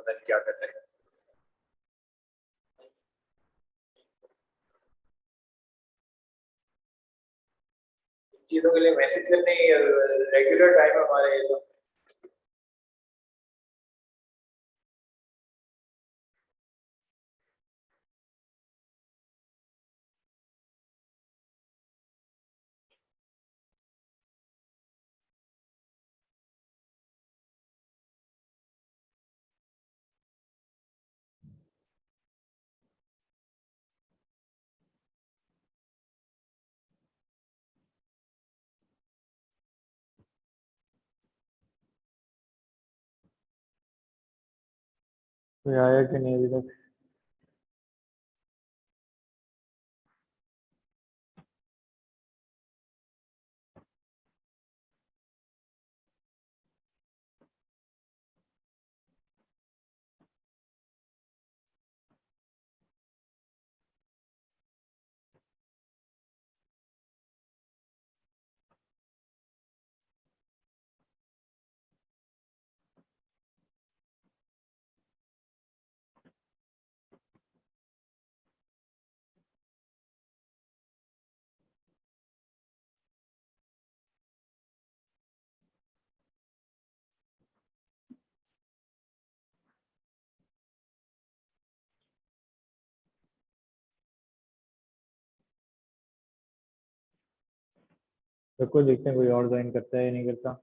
पता नहीं क्या करते हैं। चीजों के लिए मैसेज करने रेगुलर टाइम हमारे तो कोई आया कि नहीं अभी तक? सबको देखते हैं कोई और ज्वाइन करता है या नहीं करता।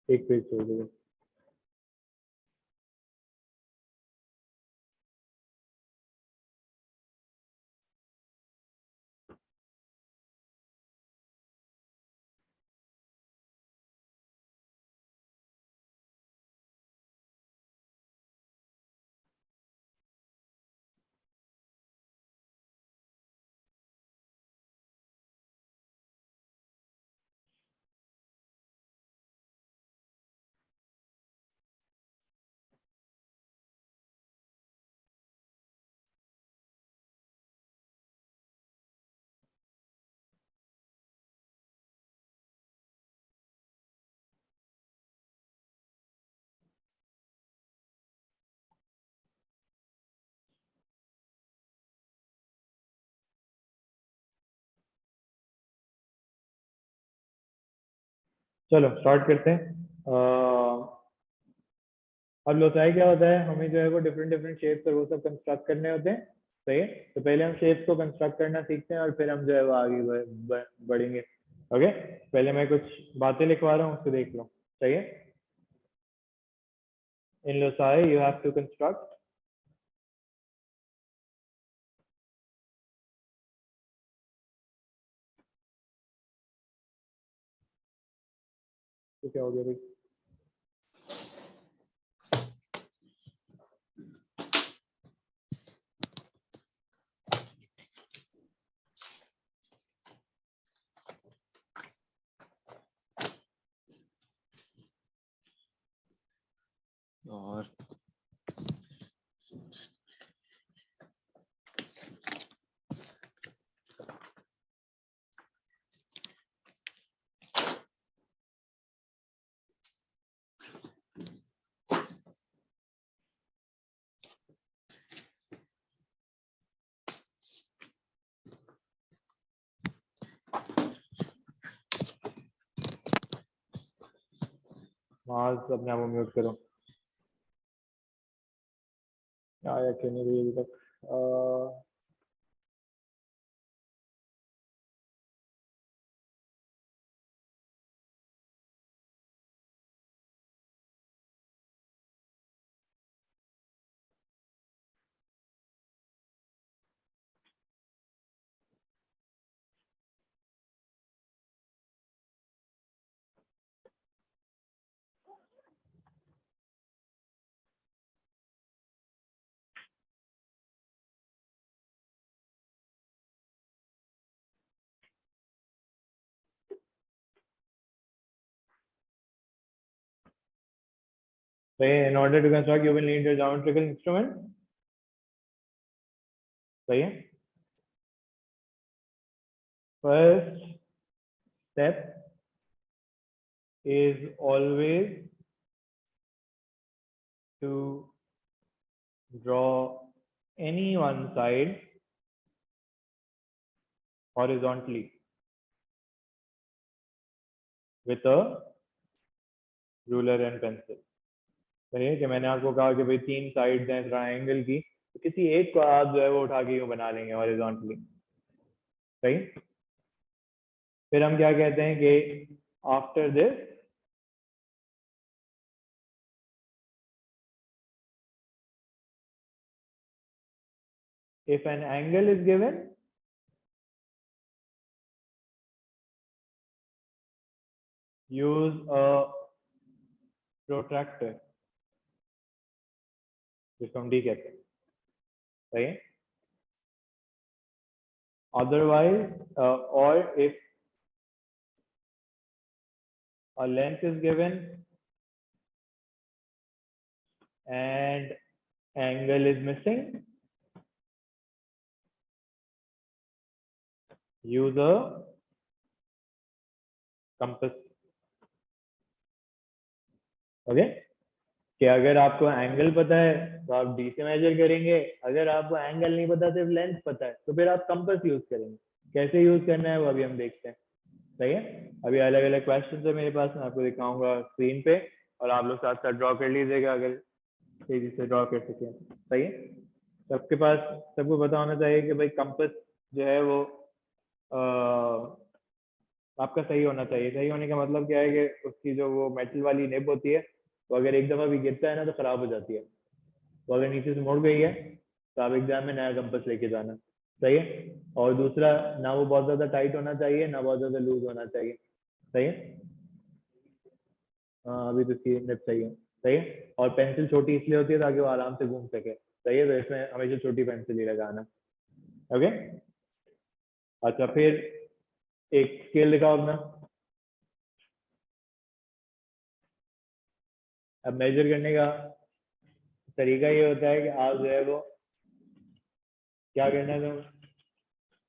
एक पेज छोड़ दो। चलो स्टार्ट करते हैं। अब लोसाई क्या होता है, हमें जो है वो डिफरेंट डिफरेंट शेप्स और वो सब कंस्ट्रक्ट करने होते हैं। सही है, तो पहले हम शेप्स को कंस्ट्रक्ट करना सीखते हैं और फिर हम जो है वो आगे बढ़ेंगे। ओके, पहले मैं कुछ बातें लिखवा रहा हूँ, उसको देख लो। सही है। In loci you have to construct तो क्या हो गया भाई? और मार्स अपने आप को म्यूट करो। आया क्यों नहीं रही अभी तक? So in order to construct, you will need a geometrical instrument. सही है। First step is always to draw any one side horizontally with a ruler and pencil. सही है कि मैंने आपको कहा कि भाई 3 साइड्स हैं ट्रायंगल की, तो किसी एक को आप जो है वो उठा के यूं बना लेंगे हॉरिजॉन्टली। सही। फिर हम क्या कहते हैं कि after this if an angle is given, use a protractor, जिसको हम डी कहते हैं। सही है। Otherwise, or if a length is given and angle is missing, use a compass. Okay. कि अगर आपको एंगल पता है तो आप डी से मेजर करेंगे, अगर आपको एंगल नहीं पता सिर्फ लेंथ पता है तो फिर आप कंपास यूज करेंगे। कैसे यूज करना है वो अभी हम देखते हैं। सही है। अभी अलग अलग क्वेश्चन है मेरे पास, मैं आपको दिखाऊंगा स्क्रीन पे और आप लोग साथ साथ ड्रॉ कर लीजिएगा अगर तेजी से ड्रॉ कर सके। सही है। सबके पास, सबको पता होना चाहिए कि भाई कंपास जो है वो आपका सही होना चाहिए। सही होने का मतलब क्या है कि उसकी जो वो मेटल वाली निब होती है तो अगर एक दफा भी गिरता है ना तो खराब हो जाती है। तो अगर नीचे से मुड़ गई है तो आप एग्जाम में नया कंपास लेके जाना। सही है। और दूसरा, ना वो बहुत ज्यादा टाइट होना चाहिए ना बहुत ज्यादा लूज होना चाहिए। सही है। हाँ अभी तो इसकी निब सही है। सही है। और पेंसिल छोटी इसलिए होती है ताकि वो आराम से घूम सके। सही है। तो इसमें हमेशा छोटी पेंसिल ही लगाना। ओके। अच्छा फिर एक स्केल दिखाओ अपना। अब मेजर करने का तरीका ये होता है कि आप जो है वो क्या करना है,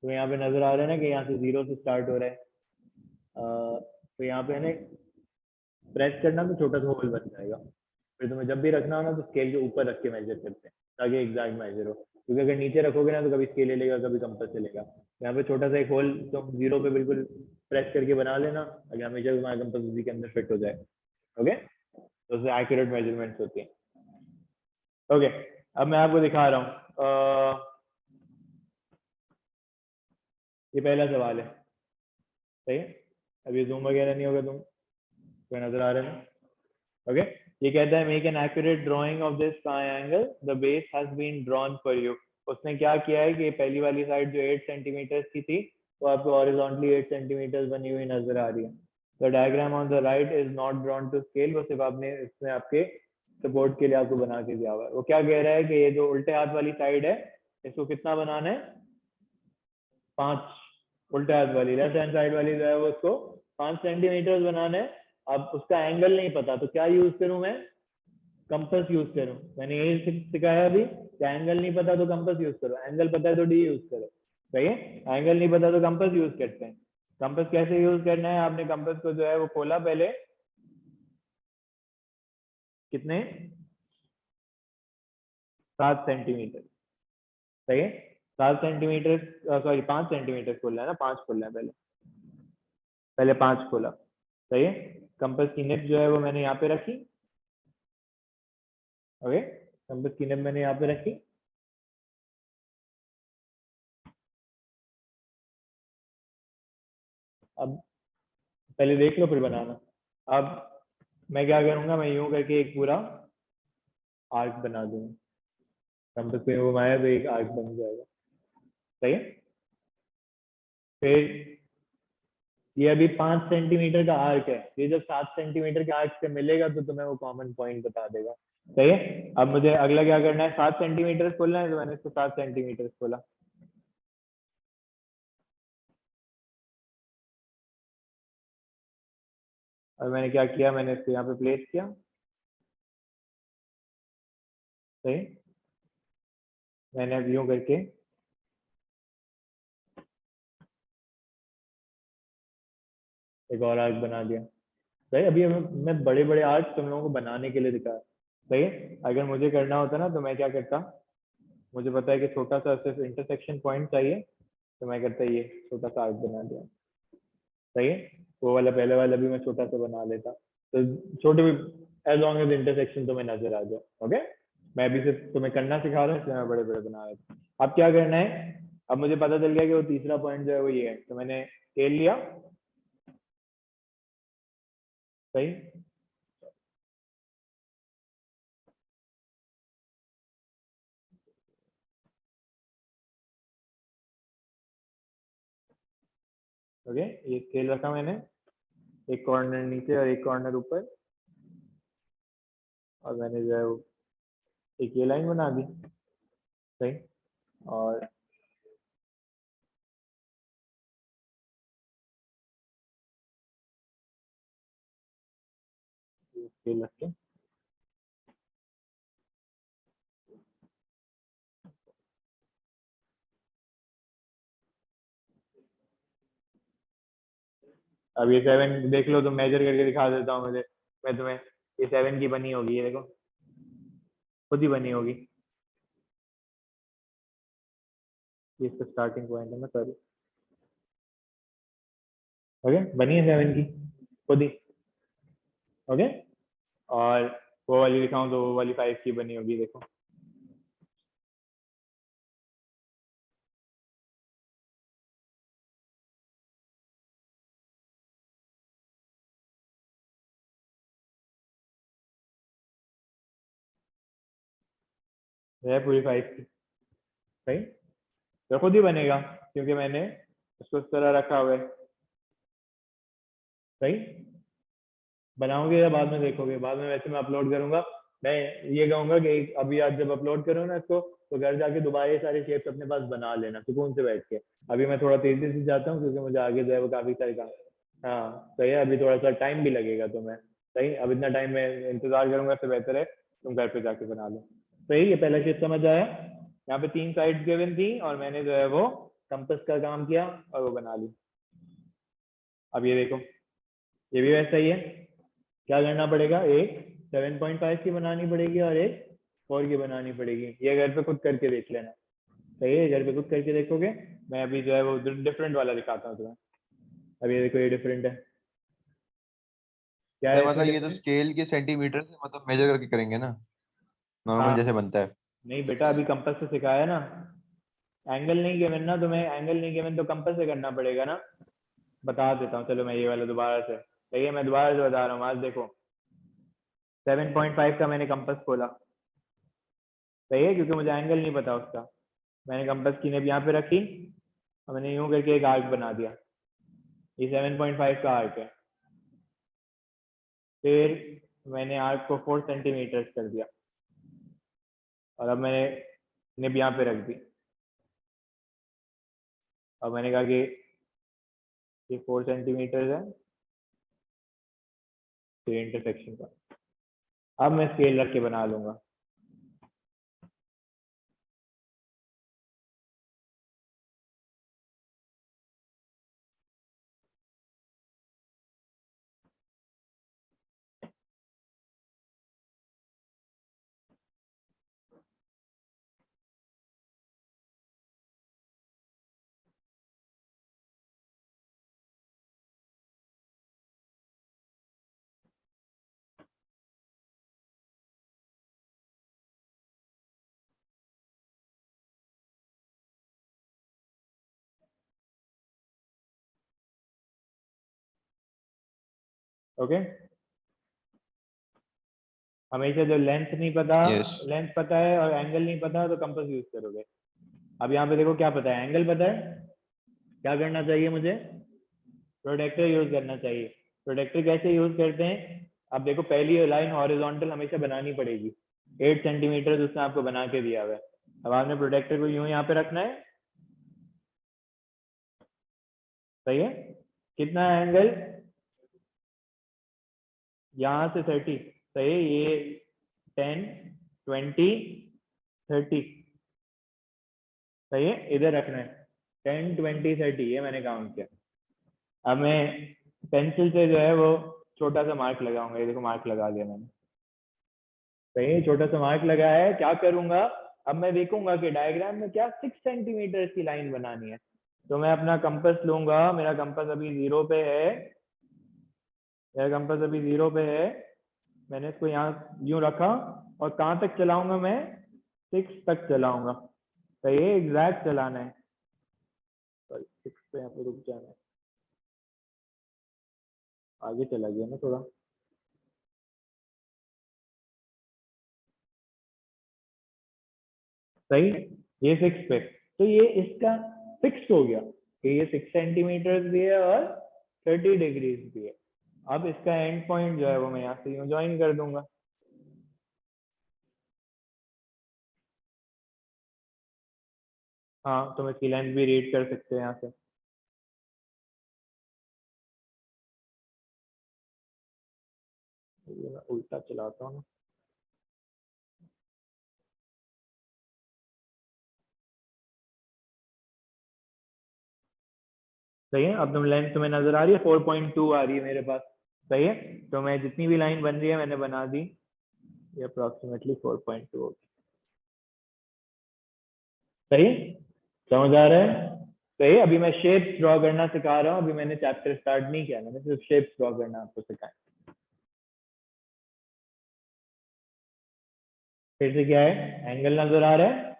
तो यहाँ पे नजर आ रहा है ना कि यहाँ से 0 से स्टार्ट हो रहा है। तो यहाँ पे है ना प्रेस करना तो छोटा सा होल बन जाएगा। फिर तुम्हें जब भी रखना हो ना तो स्केल के ऊपर रख के मेजर करते हैं ताकि एग्जैक्ट मेजर हो, क्योंकि अगर नीचे रखोगे ना तो कभी स्केल लेगा कभी कंपास चलेगा। यहाँ पे छोटा सा एक होल तुम 0 पे बिल्कुल प्रेस करके बना लेना ताकि हमेशा तुम्हारा कंपास उसी के अंदर फिट हो जाए। ओके। तो उससे एक्यूरेट मेजरमेंट्स होती हैं। ओके। अब मैं आपको दिखा रहा हूँ। ये पहला सवाल है। सही है। अभी जूम वगैरह नहीं होगा, तुम्हें नजर आ रहा है ना। ओके। ये कहता है make an accurate drawing of this triangle, the base has been drawn for you. उसने क्या किया है कि पहली वाली साइड जो 8 सेंटीमीटर की थी वो आपको हॉरिजॉन्टली 8 सेंटीमीटर बनी हुई नजर आ रही है। The diagram on the right is not drawn to scale, वो सिर्फ आपने इसमें आपके सपोर्ट के लिए आपको बना के दिया हुआ है। वो क्या कह रहा है कि ये जो उल्टे हाथ वाली साइड है इसको कितना बनाना है, 5। उल्टे हाथ वाली लेफ्ट हैंड साइड वाली जो है वो उसको 5 सेंटीमीटर बनाना है। अब उसका एंगल नहीं पता तो क्या यूज करूं मैं, कंपास यूज करूं। मैंने यही सिखाया अभी कि एंगल नहीं पता तो कंपास यूज करो, एंगल पता है तो डी यूज करो। सही है। एंगल नहीं पता तो कंपास यूज करते हैं। कंपास कैसे यूज करना है, आपने कंपास को जो है वो खोला पहले, कितने 7 सेंटीमीटर। सही है। 7 सेंटीमीटर, सॉरी 5 सेंटीमीटर खोलना है ना, 5 खोलना है पहले, 5 खोला। सही है। कंपास की निब जो है वो मैंने यहाँ पे रखी। ओके, कंपास की निब मैंने यहाँ पे रखी। अब पहले देख लो फिर बनाना। अब मैं क्या करूंगा, मैं यूं करके एक पूरा आर्क बना दूंगा। कंपास पे घुमाया तो एक आर्क बन जाएगा। सही है। फिर ये अभी 5 सेंटीमीटर का आर्क है, ये जब 7 सेंटीमीटर के आर्क से मिलेगा तो तुम्हें वो कॉमन पॉइंट बता देगा। सही है। अब मुझे अगला क्या करना है, 7 सेंटीमीटर खोलना है, तो मैंने इसको 7 सेंटीमीटर खोला। और मैंने क्या किया, मैंने इसको यहाँ पे प्लेस किया। सही। मैंने अब यूं करके एक और आर्क बना दिया। सही। अभी मैं बड़े बड़े आर्क तुम लोगों को बनाने के लिए दिखा। सही है। अगर मुझे करना होता ना तो मैं क्या करता, मुझे पता है कि छोटा सा सिर्फ इंटरसेक्शन पॉइंट चाहिए, तो मैं करता ये छोटा सा आर्क बना दिया। सही है। वो वाला पहले वाला भी मैं छोटा सा बना लेता, तो छोटे भी, एज लॉन्ग एज इंटरसेक्शन तुम्हें नजर आ जाए। ओके। मैं अभी सिर्फ तुम्हें करना सिखा रहा हूँ, इसलिए मैं बड़े बड़े बना रहा था। अब क्या करना है, अब मुझे पता चल गया कि वो तीसरा पॉइंट जो है वो ये है, तो मैंने स्केल लिया। सही। ओके, ये स्केल रखा मैंने, एक कॉर्नर नीचे और एक कॉर्नर ऊपर, और मैंने जो है वो एक ये लाइन बना दी। सही। और ये स्केल रख के अब ये 7 देख लो, तो मेजर करके दिखा देता हूँ मुझे, मैं तुम्हें। ये 7 की बनी होगी, ये देखो, खुद ही बनी होगी। ये इसका स्टार्टिंग पॉइंट है ना, सॉरी। ओके, बनी है 7 की खुद ही। ओके। और वो वाली दिखाऊं तो वो वाली 5 की बनी होगी, देखो। ये है पूरी 5 की। सही। तो खुद ही बनेगा, क्योंकि मैंने उसको इस तरह रखा हुआ है। सही। बनाओगे या बाद में देखोगे? बाद में वैसे मैं अपलोड करूंगा। मैं ये कहूंगा कि अभी आज जब अपलोड करो ना इसको, तो घर जाके दोबारा ये सारे शेप्स अपने पास बना लेना सुकून से बैठ के। अभी मैं थोड़ा तेजी से जाता हूँ, क्योंकि मुझे आगे जो है वो काफी सारे काम। हाँ सही है, अभी थोड़ा सा टाइम भी लगेगा तुम्हें। सही। अब इतना टाइम मैं इंतजार करूंगा, इससे बेहतर है तुम घर पे जाके बना लो। सही। ये पहला शेप समझ आया। यहाँ पे 3 साइड गिवन थी, और मैंने जो है वो कंपास का काम किया और वो बना ली। अब ये देखो, ये भी वैसा ही है। क्या करना पड़ेगा, एक 7.5 की बनानी पड़ेगी और एक 4 की बनानी पड़ेगी। ये घर पे खुद करके देख लेना। सही है, घर पे खुद करके देखोगे। मैं अभी जो है वो डिफरेंट वाला दिखाता हूँ तुम्हें। अब ये देखो, ये डिफरेंट है। क्या सर है इसमें मतलब ये तो डिफरेंट? स्केल के सेंटीमीटर से मतलब मेजर करके करेंगे ना, नॉर्मल हाँ। जैसे बनता है। नहीं बेटा, अभी कंपास से सिखाया ना। एंगल नहीं गिवन ना तुम्हें, एंगल नहीं गिवन तो कंपास से करना पड़ेगा ना। बता देता हूँ, चलो मैं ये वाला दोबारा से। सही है, मैं दोबारा से बता रहा हूँ, आज देखो। 7.5 का मैंने कंपास खोला। सही है, क्योंकि मुझे एंगल नहीं पता उसका। मैंने कंपास की नेब यहाँ पे रखी, और मैंने यूं करके एक आर्क बना दिया। ये 7.5 का आर्क है। फिर मैंने आर्क को 4 सेंटीमीटर कर दिया, और अब मैंने निब यहाँ पे रख दी। अब मैंने कहा कि ये 4 सेंटीमीटर है, फिर इंटरसेक्शन का। अब मैं स्केल रख के बना लूंगा। ओके, हमेशा जो लेंथ नहीं पता, Yes. लेंथ पता है और एंगल नहीं पता तो कंपास यूज करोगे। अब यहाँ पे देखो क्या पता है, एंगल पता है, क्या करना चाहिए मुझे, प्रोटेक्टर यूज करना चाहिए। प्रोटेक्टर कैसे यूज करते हैं, अब देखो पहली लाइन हॉरिजॉन्टल हमेशा बनानी पड़ेगी, 8 सेंटीमीटर उसने आपको बना के दिया हुआ है। अब आपने प्रोटेक्टर को यूं यहाँ पे रखना है, सही है, कितना है एंगल, यहाँ से 30, सही है, ये 10 20 30, सही है, इधर रखना है 10 20 30, ये मैंने काउंट किया। अब मैं पेंसिल से जो है वो छोटा सा मार्क लगाऊंगा, ये देखो मार्क लगा दिया मैंने, सही है, छोटा सा मार्क लगा है। क्या करूंगा, अब मैं देखूंगा कि डायग्राम में क्या 6 सेंटीमीटर की लाइन बनानी है, तो मैं अपना कंपास लूंगा, मेरा कंपास अभी 0 पे है, मेरा कंपास अभी 0 पे है, मैंने इसको यहाँ यूं रखा और कहाँ तक चलाऊंगा मैं, 6 तक चलाऊंगा, सही है, एग्जैक्ट चलाना है, सॉरी 6 पे यहाँ पे रुक जाना है, आगे चला गया ना थोड़ा, सही, ये 6 पे, तो ये इसका फिक्स हो गया कि ये 6 सेंटीमीटर भी है और 30 डिग्रीज भी है। अब इसका एंड पॉइंट जो है वो मैं यहाँ से यूं ज्वाइन कर दूंगा, हाँ तो मैं इसकी लेंथ भी रीड कर सकते हैं यहाँ से, ये मैं उल्टा चलाता हूँ ना, सही है। अब तुम लेंथ तुम्हें नजर आ रही है, 4.2 आ रही है मेरे पास, सही है, तो मैं जितनी भी लाइन बन रही है मैंने बना दी, ये अप्रोक्सीमेटली 4.2 होगी, सही, समझ आ रहा है, सही। अभी मैं शेप ड्रॉ करना सिखा रहा हूँ, अभी मैंने चैप्टर स्टार्ट नहीं किया, मैंने सिर्फ शेप ड्रॉ करना आपको सिखाया। फिर से क्या है, एंगल नजर आ रहा है,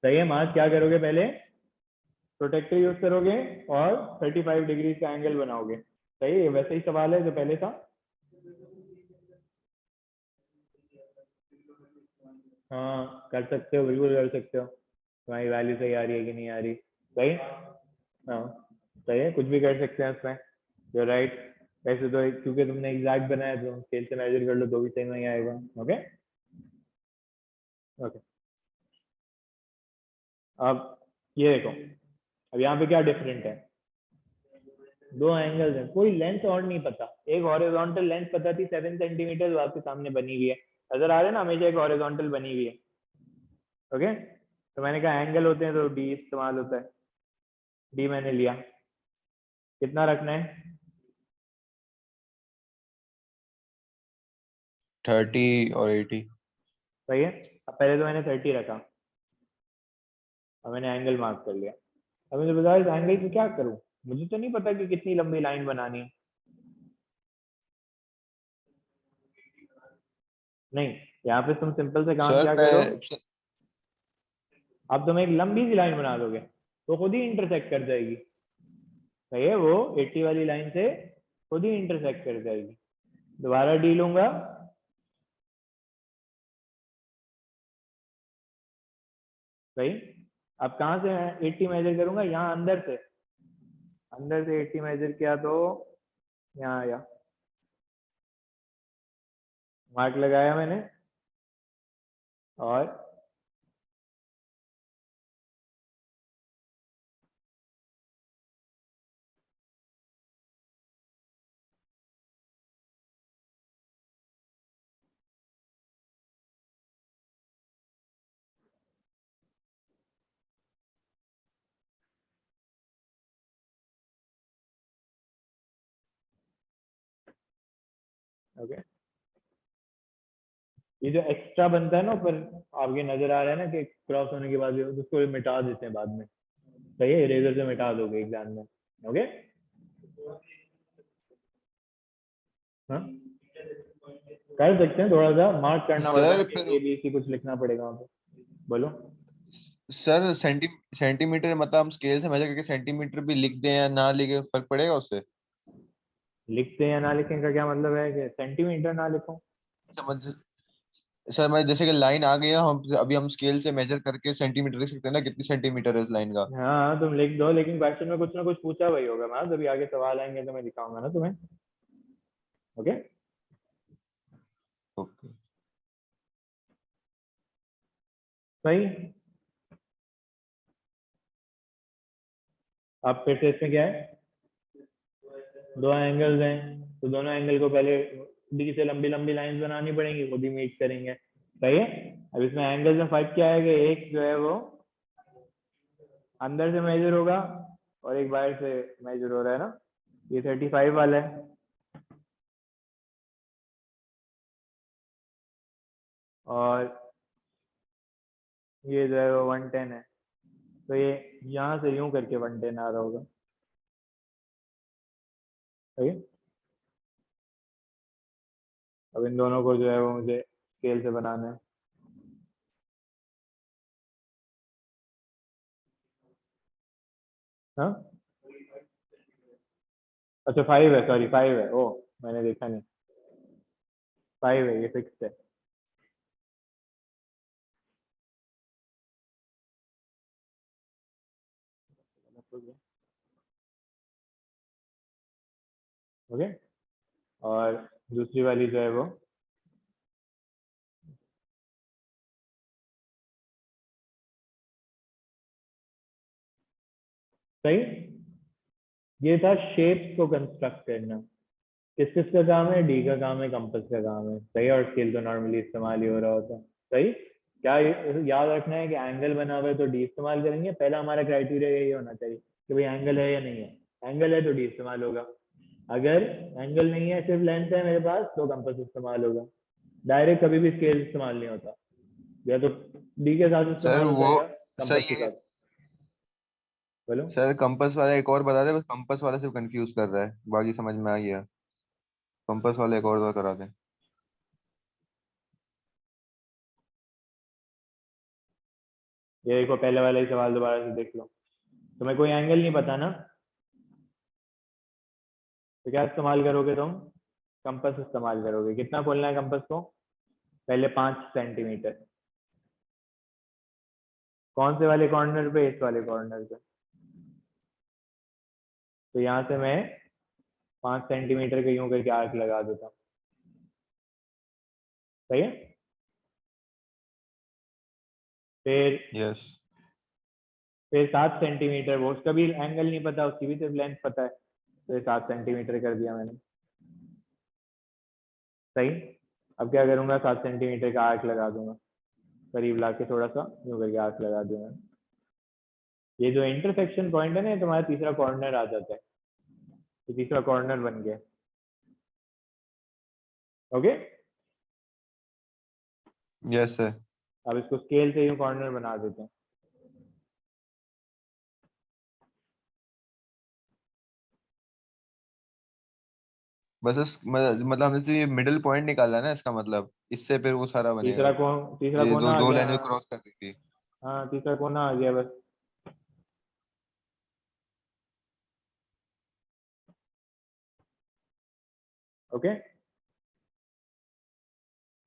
सही है, मार्क क्या करोगे, पहले प्रोटेक्टर यूज करोगे और 35 डिग्री का एंगल बनाओगे, सही है, वैसे ही सवाल है जो पहले था, हाँ कर सकते हो, बिल्कुल कर सकते हो, तुम्हारी वैल्यू सही आ रही है कि नहीं आ रही, सही, हाँ सही है, कुछ भी कर सकते हैं उसमें, जो राइट, वैसे तो क्योंकि तुमने एग्जैक्ट बनाया तो स्केल से मेजर कर लो तो भी सही नहीं आएगा, ओके ओके। अब ये देखो, अब यहाँ पे क्या डिफरेंट है, दो एंगल्स हैं, कोई लेंथ और नहीं पता, एक हॉरिजॉन्टल लेंथ पता थी 7 सेंटीमीटर आपके सामने बनी हुई है, नजर आ रहे हैं ना, हमेशा एक हॉरिजॉन्टल बनी हुई है, ओके, तो मैंने कहा एंगल होते हैं तो डी इस्तेमाल होता है, डी मैंने लिया, कितना रखना है, 30 और 80। सही है। अब पहले तो मैंने 30 रखा, अब मैंने एंगल मार्क कर लिया, अब मुझे बताओ इस एंगल को क्या करूं, मुझे तो नहीं पता कि कितनी लंबी लाइन बनानी है, नहीं, यहाँ पे तुम सिंपल से काम सर क्या करो, पे अब तुम एक लंबी सी लाइन बना दोगे तो खुद ही इंटरसेक्ट कर जाएगी, सही है, वो 80 वाली लाइन से खुद ही इंटरसेक्ट कर जाएगी, दोबारा डी लूंगा, सही, अब कहाँ से 80 मेजर करूंगा, यहाँ अंदर से, अंदर से 80 मेजर किया तो यहाँ आया, मार्क लगाया मैंने और ओके, ये जो एक्स्ट्रा बनता है ना ऊपर, आपके नजर आ रहा है ना कि क्रॉस होने के बाद भी, उसको मिटा देते हैं बाद में, सही है, इरेजर से मिटा दोगे एग्जाम में, ओके, हाँ कर सकते हैं, थोड़ा सा मार्क करना पड़ता सर है, फिर ए बी सी कुछ लिखना पड़ेगा वहाँ पे, बोलो, सर सेंटीमीटर मतलब हम स्केल से मेजर करके सेंटीमीटर भी लिख दें या ना लिखे फर्क पड़ेगा उससे? लिखते या ना लिखें का क्या मतलब है कि सेंटीमीटर ना लिखो? समझ सर, मैं जैसे कि लाइन आ गई है, हम अभी हम स्केल से मेजर करके सेंटीमीटर लिख सकते हैं ना, कितनी सेंटीमीटर है इस लाइन का। हाँ तुम लिख दो, लेकिन क्वेश्चन में कुछ ना कुछ पूछा वही होगा। मैं जब आगे सवाल आएंगे तो मैं दिखाऊंगा ना तुम्हें। Okay okay. सही। अब फिर से इसमें क्या है, दो एंगल्स हैं, तो दोनों एंगल को पहले डी से लंबी लंबी लाइंस बनानी पड़ेंगी, वो भी मीट करेंगे। सही है। अब इसमें एंगल्स में फर्क क्या है कि एक जो है वो अंदर से मेजर होगा और एक बाहर से मेजर हो रहा है ना। ये 35 वाला है और ये जो है वो 110 है। तो ये यहाँ से यूं करके 110 आ रहा होगा। सही है। अब इन दोनों को जो है वो मुझे स्केल से बनाना है। हाँ अच्छा 5 है, सॉरी 5 है। ओ मैंने देखा नहीं, 5 है, ये फिक्स है। ओके। और दूसरी वाली जो है वो सही। ये था शेप्स को कंस्ट्रक्ट करना। किस किस का काम है? डी का काम है, कंपास का काम है। सही। और स्केल तो नॉर्मली इस्तेमाल ही हो रहा होता है। सही। क्या याद रखना है कि एंगल बना हुआ है तो डी इस्तेमाल करेंगे। पहला हमारा क्राइटेरिया यही होना चाहिए कि भाई एंगल है या नहीं है। एंगल है तो डी इस्तेमाल होगा, अगर एंगल नहीं है सिर्फ लेंथ है मेरे पास तो कंपास इस्तेमाल होगा। डायरेक्ट कभी भी स्केल इस्तेमाल नहीं होता, या तो डी के साथ सर इस्तेमाल होता वो है या कंपास सही के है। साथ। बोलो। सर कंपास वाला एक और बता दे, बस कंपास वाला सिर्फ कंफ्यूज कर रहा है, बाकी समझ में आ गया। कंपास वाला एक और बार करा दे। ये देखो पहले वाला ही सवाल दोबारा से देख लो। तुम्हें कोई एंगल नहीं पता ना, तो क्या इस्तेमाल करोगे तुम? कंपास इस्तेमाल करोगे। कितना खोलना है कंपास को? पहले 5 सेंटीमीटर। कौन से वाले कॉर्नर पे? इस वाले कॉर्नर पे। तो यहाँ से मैं 5 सेंटीमीटर के यूं करके आर्क लगा देता हूँ। सही है। फिर यस। 7 सेंटीमीटर, वो उसका भी एंगल नहीं पता, उसकी भी सिर्फ लेंथ पता है, तो ये 7 सेंटीमीटर कर दिया मैंने। सही। अब क्या करूंगा, 7 सेंटीमीटर का आर्क लगा दूंगा, करीब लाके थोड़ा सा यूं करके आर्क लगा दूंगा। ये जो इंटरसेक्शन पॉइंट है ना, ये तुम्हारा तीसरा कॉर्नर आ जाता है। ये तीसरा कॉर्नर बन गया। ओके। Yes sir. अब इसको स्केल से यूं कॉर्नर बना देते हैं। मतलब हमने सिर्फ ये मिडिल पॉइंट निकाला है ना, इसका मतलब इससे फिर वो सारा बनेगा। तीसरा ये कोना दो आ दो गया। लाइनें क्रॉस कर दी थी। हाँ तीसरा कोना आ गया बस। ओके।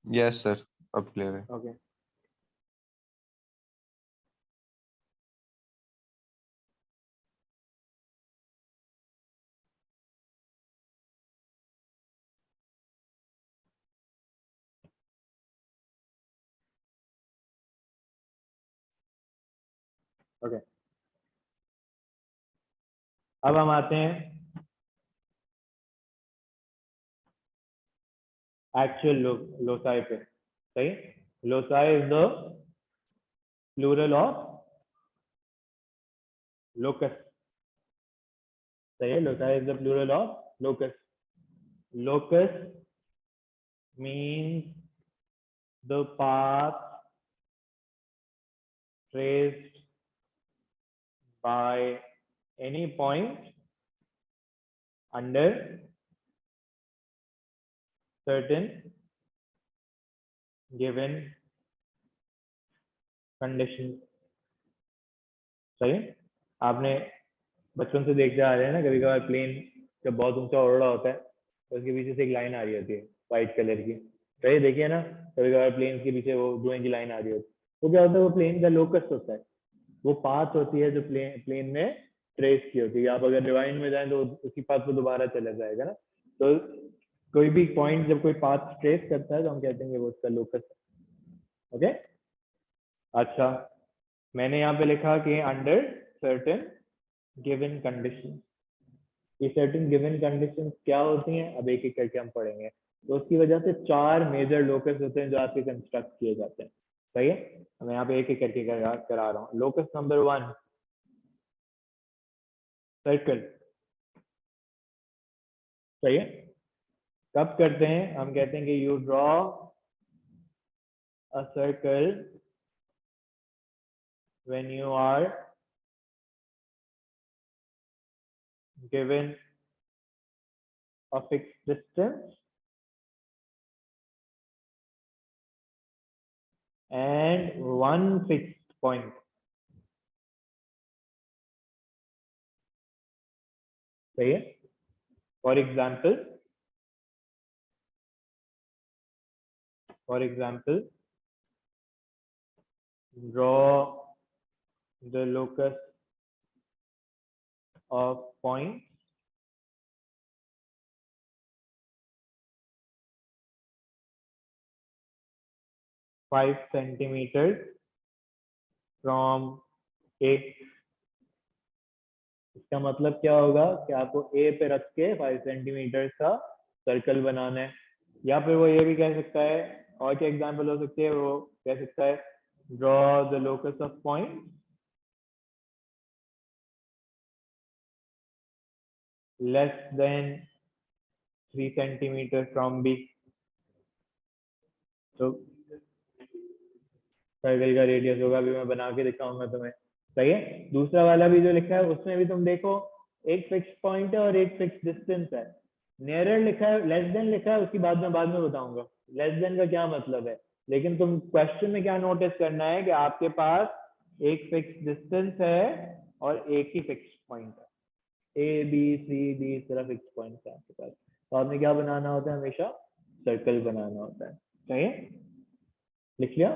यस सर, अब क्लियर है। ओके। ओके। अब हम आते हैं एक्चुअल लोसाई पे। सही। Loci is the plural of locus. सही है। Loci is the plural of locus. Locus means the path traced by any point under certain given conditions। सही है। आपने बचपन से देखते आ रहे हैं ना, कभी कभार प्लेन जब बहुत ऊंचा उड़ रहा होता है उसके पीछे से एक लाइन आ रही होती है व्हाइट कलर की, सही देखिए ना, कभी कभार प्लेन के पीछे वो धुएं की लाइन आ रही होती है, तो क्या होता है वो प्लेन का लोकस होता है, वो पाथ होती है जो प्लेन में ट्रेस की होती है। आप अगर रिवाइंड में जाएं तो उसी पाथ पे दोबारा चला जाएगा ना। तो कोई भी पॉइंट जब कोई पाथ ट्रेस करता है तो हम कहते हैं वो उसका लोकस है। ओके, अच्छा मैंने यहाँ पे लिखा कि अंडर सर्टेन गिवन कंडीशन, ये सर्टेन गिवन कंडीशन क्या होती हैं अब एक एक करके हम पढ़ेंगे। तो उसकी वजह से 4 मेजर लोकस होते हैं जो आपके कंस्ट्रक्ट किए जाते हैं, सही है। मैं यहाँ पे एक एक करके करा रहा हूँ। लोकस नंबर 1 सर्कल, सही है। कब करते हैं, हम कहते हैं कि you draw a circle when you are given a fixed distance and one fixed point, सही है। For example, draw the locus of point five centimeters from A। इसका मतलब क्या होगा कि आपको A पे रख के 5 सेंटीमीटर का सर्कल बनाना है, या फिर वो ये भी कह सकता है, और क्या एग्जांपल हो सकती है, वो कह सकता है draw the locus of point less than 3 centimetre from B। तो सर्कल का रेडियस होगा, अभी मैं बना के दिखाऊंगा तुम्हें, सही है। दूसरा वाला भी जो लिखा है उसमें भी तुम देखो एक फिक्स पॉइंट है और एक फिक्स डिस्टेंस है। नियरर लिखा है, लेस देन लिखा है, उसकी बाद में बताऊंगा लेस देन का क्या मतलब है। लेकिन तुम क्वेश्चन में क्या नोटिस करना है कि आपके पास एक फिक्स डिस्टेंस है और एक ही फिक्स पॉइंट है, ए बी सी डी, इस तरह फिक्स पॉइंट है आपके पास। तो आपने क्या बनाना होता है, हमेशा सर्कल बनाना होता है, सही है। लिख लिया।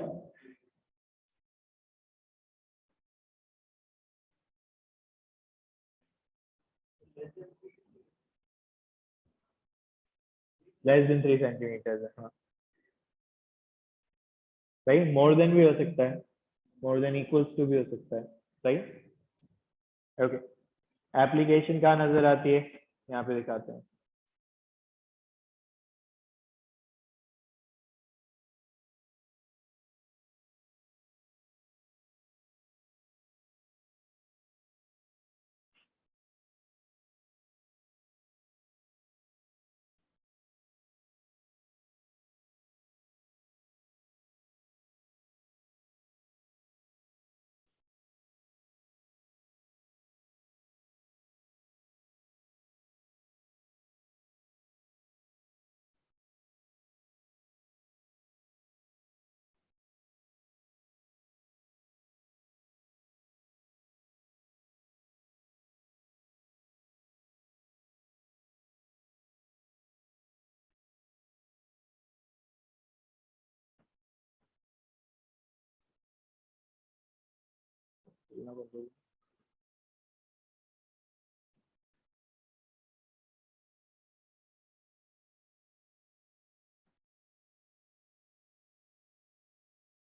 लेस देन 3 सेंटीमीटर है, हाँ सही। मोर देन भी हो सकता है, मोर देन इक्वल्स टू भी हो सकता है, सही। ओके, एप्लीकेशन कहाँ नजर आती है, यहाँ पे दिखाते हैं।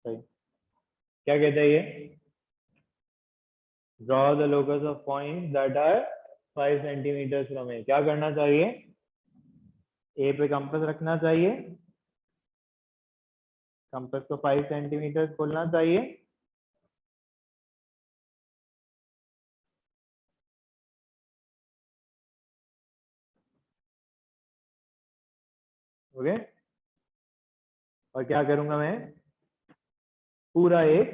सही, क्या कहते हैं ये, draw the locus of point that are 5 centimetre from A. क्या करना चाहिए, ए पे कंपास रखना चाहिए, कंपास को 5 सेंटीमीटर खोलना चाहिए, ओके। और क्या करूंगा मैं, पूरा एक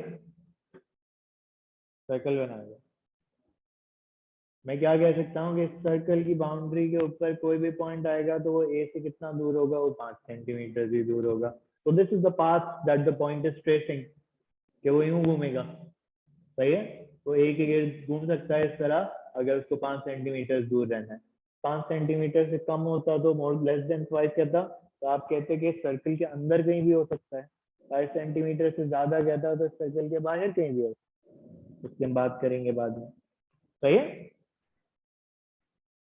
सर्कल बनाऊंगा। मैं क्या कह सकता हूँ कि इस सर्कल की बाउंड्री के ऊपर कोई भी पॉइंट आएगा तो वो ए से कितना दूर होगा, वो 5 सेंटीमीटर भी दूर होगा। तो this is the path that the point is tracing, कि वो यूं घूमेगा, सही है। तो ए के गिर्द घूम सकता है इस तरह अगर उसको 5 सेंटीमीटर दूर रहना है, 5 सेंटीमीटर से कम होता तो मोर लेस देन ट्वाइस कहता, तो आप कहते कि सर्कल के अंदर कहीं भी हो सकता है। 5 सेंटीमीटर से ज्यादा कहता तो सर्कल के बाहर कहीं भी हो सकता है। इसकी हम बात करेंगे बाद में। सही है,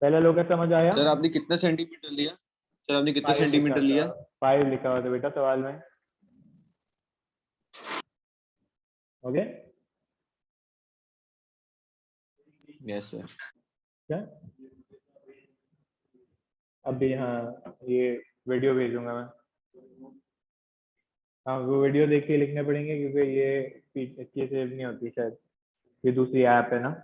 पहला लोकस समझ आया? सर आपने कितना सेंटीमीटर लिया? सर आपने कितना 5 सेंटीमीटर लिया? 5 लिखा हुआ था बेटा सवाल में। Okay, yes sir. क्या अभी? हाँ, ये वीडियो भेजूंगा मैं। हाँ, वो वीडियो देख के लिखने पड़ेंगे क्योंकि ये सेव नहीं होती शायद, ये दूसरी ऐप है ना।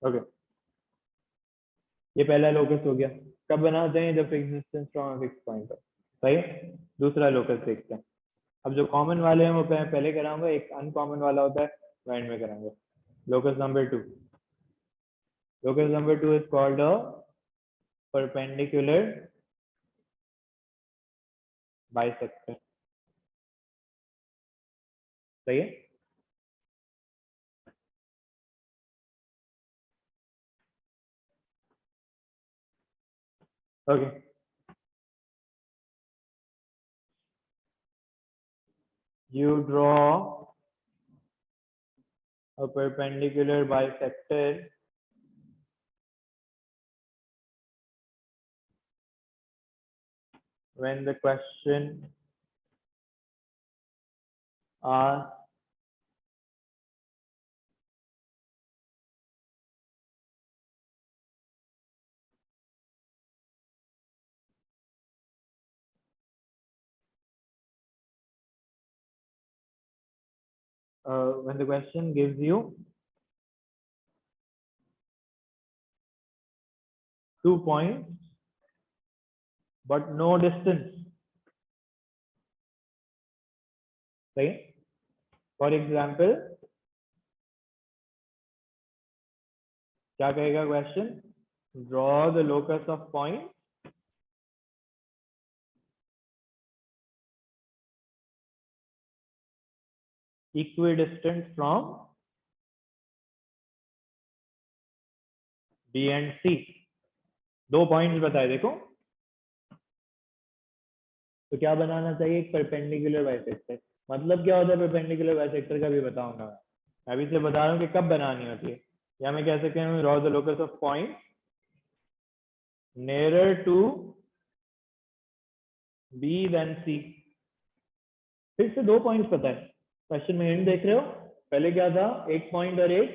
ओके, ये पहला लोकस हो गया। कब बनाते हैं? जब fix distance from fix point हो। सही है, दूसरा लोकस देखते हैं। अब जो कॉमन वाले हैं वो पहले कराऊंगा, एक अनकॉमन वाला होता है वो एंड में कराऊंगा। Locus number 2, locus number 2 is called a perpendicular bisector. सही है, okay. You draw a perpendicular bisector when the question asks when the question gives you 2 points but no distance. सही, फॉर एग्जाम्पल क्या कहेगा question? Draw the locus of point equidistant from B and C। 2 points बताए देखो, तो क्या बनाना चाहिए? एक perpendicular bisector. मतलब क्या होता है परपेंडिकुलर बाइसेक्टर का भी बताऊंगा मैं, अभी से बता रहा हूँ कि कब बनानी होती है। या मैं कह सकते हैं draw the locus of point nearer to B than C। फिर से 2 पॉइंट्स पता है, क्वेश्चन में हिंट देख रहे हो? पहले क्या था? एक पॉइंट और एक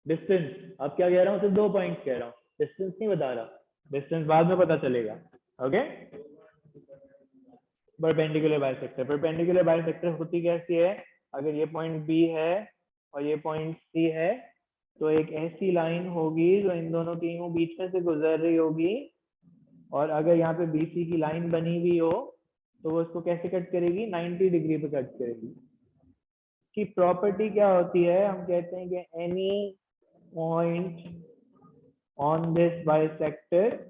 डिस्टेंस। अब क्या कह रहा हूँ? सिर्फ 2 पॉइंट्स कह रहा हूँ, डिस्टेंस नहीं बता रहा। डिस्टेंस बाद में पता चलेगा। Okay, perpendicular bisector. Perpendicular bisector होती कैसी है? अगर ये पॉइंट बी है और ये पॉइंट सी है तो एक ऐसी लाइन होगी जो इन दोनों के बीच में से गुजर रही होगी, और अगर यहाँ पे बीसी की लाइन बनी हुई हो तो वो इसको कैसे कट करेगी? 90 डिग्री पे कट करेगी। की प्रॉपर्टी क्या होती है? हम कहते हैं कि any point on this bisector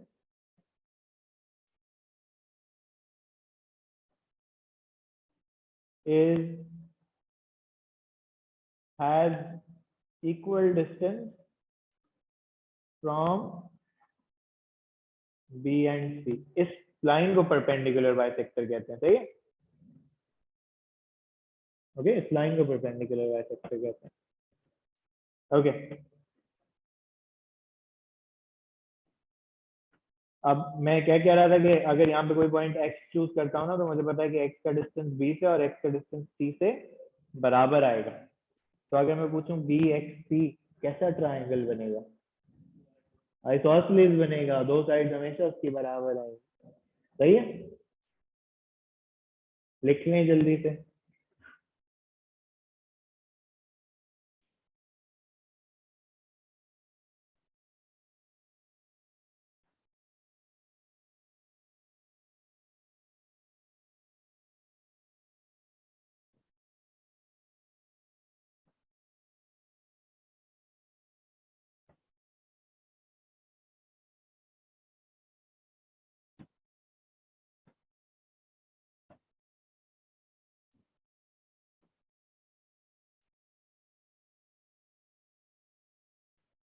is has equal distance from B and C। इस लाइन को परपेंडिकुलर बाइसेक्टर कहते हैं। सही है, ओके, इस लाइन को परपेंडिकुलर बाइसेक्टर कहते हैं। ओके, अब मैं क्या कह रहा था कि अगर यहाँ पे कोई पॉइंट x चूज करता हूँ ना तो मुझे पता है कि x का डिस्टेंस b से और x का डिस्टेंस c से बराबर आएगा। तो अगर मैं पूछूं बी एक्स सी कैसा ट्राइंगल बनेगा? आइसोसेलेस बनेगा, 2 साइड हमेशा उसकी बराबर आएगी। सही है, लिख लें जल्दी से।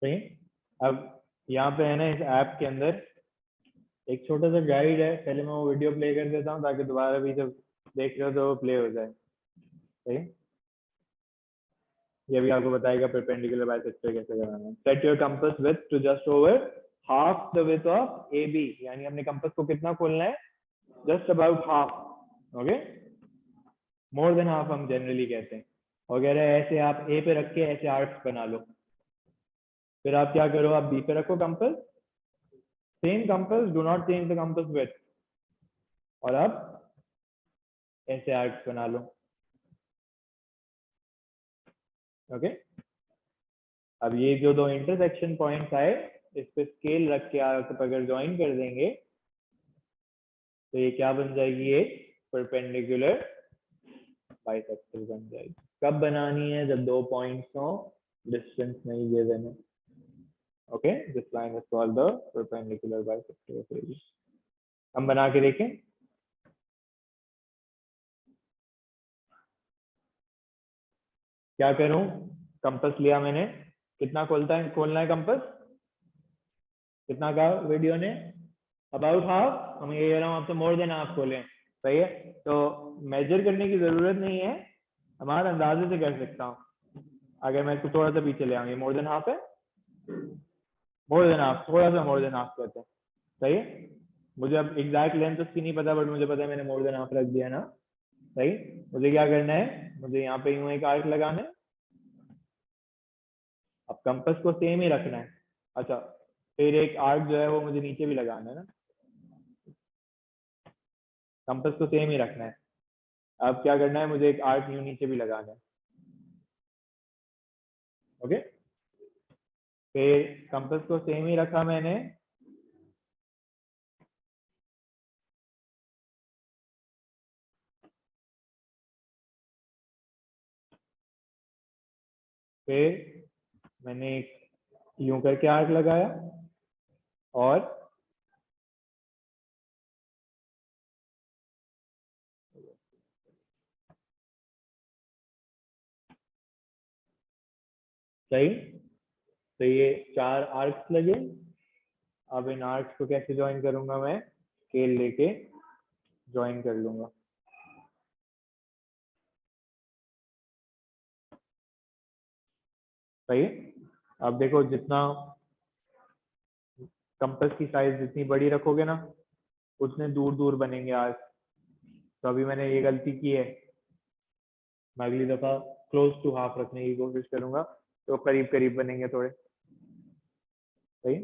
सही। अब यहाँ पे है ना इस ऐप के अंदर एक छोटा सा गाइड है, पहले मैं वो वीडियो प्ले कर देता हूँ ताकि दोबारा भी जब देख रहे हो तो वो प्ले हो जाए। सही, ये भी आपको बताएगा परपेंडिकुलर बाइसेक्टर कैसे कराना है। Set your compass with to just over half the width of A B, यानी अपने कंपास को कितना खोलना है, just about half. Okay, more than half हम जनरली कहते हैं। और कह रहे हैं ऐसे आप ए पे रख के ऐसे आर्क्स बना लो। फिर आप क्या करो, आप बी पे रखो compass, same compass, do not change the compass with, और अब ऐसे आर्क्स बना लो। ओके, अब ये जो दो इंटरसेक्शन पॉइंट्स आए, इस पे स्केल रख के आप अगर ज्वाइन कर देंगे तो ये क्या बन जाएगी, एक परपेंडिकुलर बाइसेक्टर बन जाएगी। कब बनानी है, जब दो पॉइंट्स हो, डिस्टेंस नहीं गिवन है। Okay, this line is called the perpendicular bisector of AB। हम बना के देखें। क्या करूं, कंपास लिया मैंने, कितना खोलना है कंपास, कितना कहा वीडियो ने, अबाउट हाफ। हम ये कह रहा हूँ आपसे मोर देन हाफ खोलें। सही है, तो मेजर करने की जरूरत नहीं है, हमारे अंदाजे से कर सकता हूँ। अगर मैं इसको थोड़ा सा पीछे ले आऊँ, ये मोर देन हाफ है, मोर देन हाफ, थोड़ा सा मोर देन हाफ कहते हैं। सही है, मुझे अब एग्जैक्ट लेंथ उसकी नहीं पता, बट मुझे पता है मैंने मोर देन हाफ रख दिया ना। सही, मुझे क्या करना है, मुझे यहाँ पे यूं एक आर्क लगाना है। अब कंपास को सेम ही रखना है। अच्छा, फिर एक आर्क जो है वो मुझे नीचे भी लगाना है ना, कंपास को सेम ही रखना है। अब क्या करना है, मुझे एक आर्क यूं नीचे भी लगाना है। ओके, फिर कंपास को सेम ही रखा मैंने, फिर मैंने एक यूं करके आर्क लगाया, और सही, तो ये 4 आर्क्स लगे। अब इन आर्क्स को कैसे ज्वाइन करूंगा, मैं स्केल लेके ज्वाइन कर लूंगा। सही, अब देखो जितना कंपास की साइज जितनी बड़ी रखोगे ना, उतने दूर दूर बनेंगे आर्क। तो अभी मैंने ये गलती की है, मैं अगली दफा क्लोज टू हाफ रखने की कोशिश करूंगा, तो करीब करीब बनेंगे थोड़े। सही,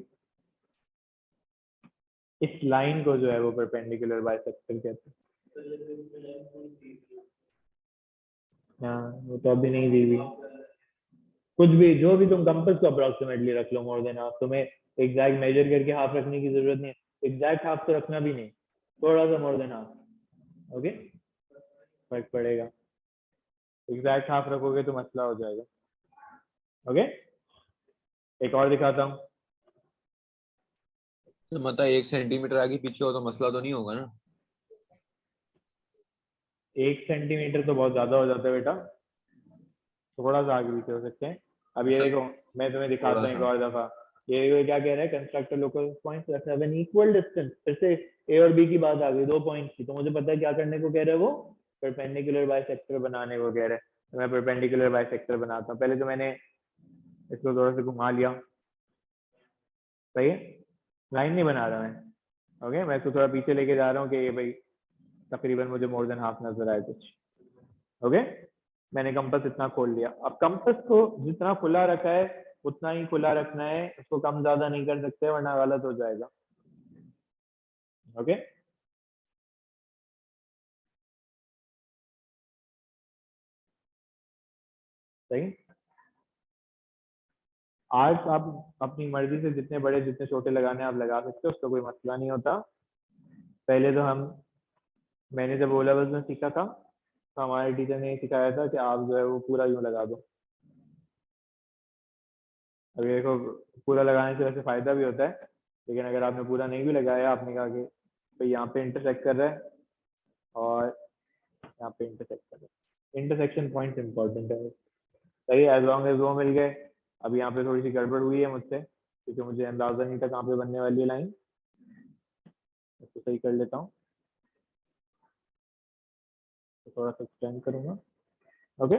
इस लाइन को जो है वो परपेंडिकुलर बाइसेक्टर कहते हैं। हाँ, वो तो अभी नहीं दी हुई। कुछ भी, जो भी तुम कंपास को अप्रोक्सीमेटली रख लो, मोर देन हाफ। तुम्हें एग्जैक्ट मेजर करके हाफ रखने की जरूरत नहीं है, एग्जैक्ट हाफ तो रखना भी नहीं, थोड़ा सा मोर देन हाफ। ओके, फर्क पड़ेगा, एग्जैक्ट हाफ रखोगे तो मसला हो जाएगा। ओके, एक और दिखाता हूँ। तो मतलब 1 सेंटीमीटर आगे पीछे हो तो मसला तो नहीं होगा ना? 1 सेंटीमीटर तो बहुत ज्यादा हो जाता है बेटा, थोड़ा सा आगे पीछे हो सकते हैं। अब ये देखो, मैं तुम्हें दिखाता थोड़ा हूँ एक सा। और दफा। ये क्या कह रहा है, construct local points that have an equal distance. फिर से ए और बी की बात आ गई, 2 पॉइंट्स की। तो मुझे पता है क्या करने को कह रहे हैं वो, परपेंडिकुलर बाइसेक्टर बनाने को कह रहे हैं। तो मैं परपेंडिकुलर बाइसेक्टर बनाता हूँ। पहले तो मैंने इसको थोड़ा सा घुमा लिया। सही है, लाइन नहीं बना रहा मैं। ओके, मैं इसको थोड़ा पीछे लेके जा रहा हूँ कि ये भाई तकरीबन मुझे मोर देन हाफ नजर आए कुछ। ओके, मैंने कंपास इतना खोल लिया। अब कंपास को जितना खुला रखा है उतना ही खुला रखना है, उसको कम ज्यादा नहीं कर सकते वरना गलत हो जाएगा। ओके, सही। आर्ट्स आप अपनी मर्जी से जितने बड़े जितने छोटे लगाने आप लगा सकते हो, उसका कोई मसला नहीं होता। पहले तो मैंने जब ओ लेवल्स में सीखा था तो हमारे टीचर ने ये सिखाया था कि आप जो है वो पूरा यूं लगा दो। अभी देखो, पूरा लगाने से वैसे फायदा भी होता है, लेकिन अगर आपने पूरा नहीं भी लगाया, आपने कहा कि तो यहाँ पे इंटरसेक्ट कर रहा है और यहाँ पे इंटरसेक्ट कर रहा है, इंटरसेक्शन पॉइंट इंपॉर्टेंट है। सही, एज लॉन्ग एज वो मिल गए। अभी यहाँ पे थोड़ी सी गड़बड़ हुई है मुझसे, क्योंकि मुझे अंदाजा नहीं था कहाँ पे बनने वाली है लाइन। इसको सही कर लेता हूँ, तो थोड़ा सा एक्सटेंड करूंगा। ओके,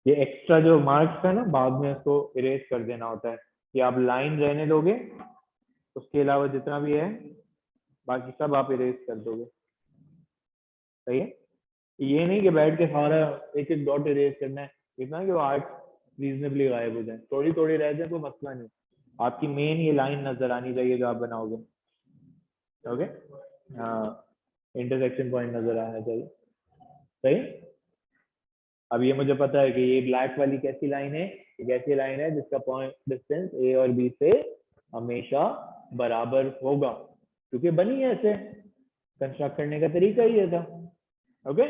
ये एक्स्ट्रा जो मार्क्स है ना, बाद में इसको इरेज कर देना होता है, कि आप लाइन रहने दोगे, उसके अलावा जितना भी है बाकी सब आप इरेज कर दोगे। सही है, ये नहीं कि बैठ के सारा एक एक डॉट इरेज करना है, इतना कि वो आर्ट रीजनेबली गायब हो जाए, थोड़ी थोड़ी रह जाए कोई मसला नहीं, आपकी मेन ये लाइन नजर आनी चाहिए जो आप बनाओगे। ओके, हाँ, इंटरसेक्शन पॉइंट नजर आना चाहिए। सही, अब ये मुझे पता है कि ये ब्लैक वाली कैसी लाइन है, एक ऐसी लाइन है जिसका पॉइंट डिस्टेंस ए और बी से हमेशा बराबर होगा, क्योंकि बनी है ऐसे, कंस्ट्रक्ट करने का तरीका ही ये था। ओके,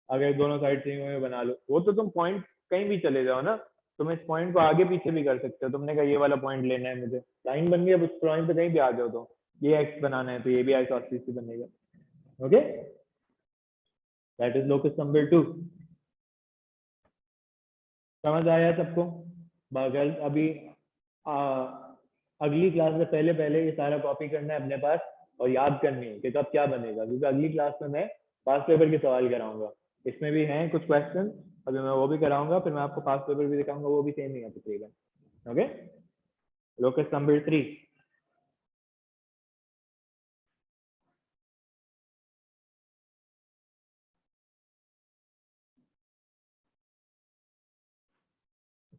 अगर दोनों साइड सेम में बना लो, वो तो तुम पॉइंट कहीं भी चले जाओ ना, तुम इस पॉइंट को आगे पीछे भी कर सकते हो। तुमने कहा ये वाला पॉइंट लेना है मुझे, लाइन बन गई, अब उस पॉइंट पे कहीं भी आ जाओ, तो ये एक्स बनाना है तो ये भी आइसोसेलेस बनेगा। Okay, that is locus number 2। समझ आया सबको? बगल अभी अगली क्लास से पहले पहले ये सारा कॉपी करना है अपने पास और याद करनी है कि कब क्या बनेगा, क्योंकि अगली क्लास में मैं पास्ट पेपर के सवाल कराऊंगा। इसमें भी हैं कुछ क्वेश्चन, अभी मैं वो भी कराऊंगा, फिर मैं आपको पास्ट पेपर भी दिखाऊंगा, वो भी सेम ही है तकरीबन। Okay, locus number 3।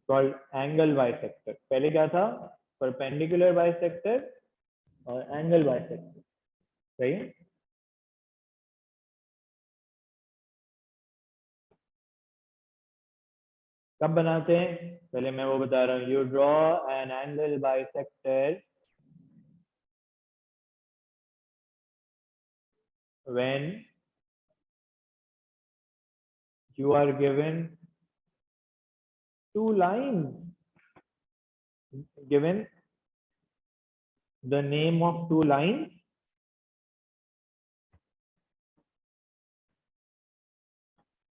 Called angle bisector. पहले क्या था? परपेंडिकुलर बाइसेक्टर और एंगल बाइसेक्टर। सही है, कब बनाते हैं पहले मैं वो बता रहा हूँ। You draw an angle bisector when you are given two lines, given the name of two lines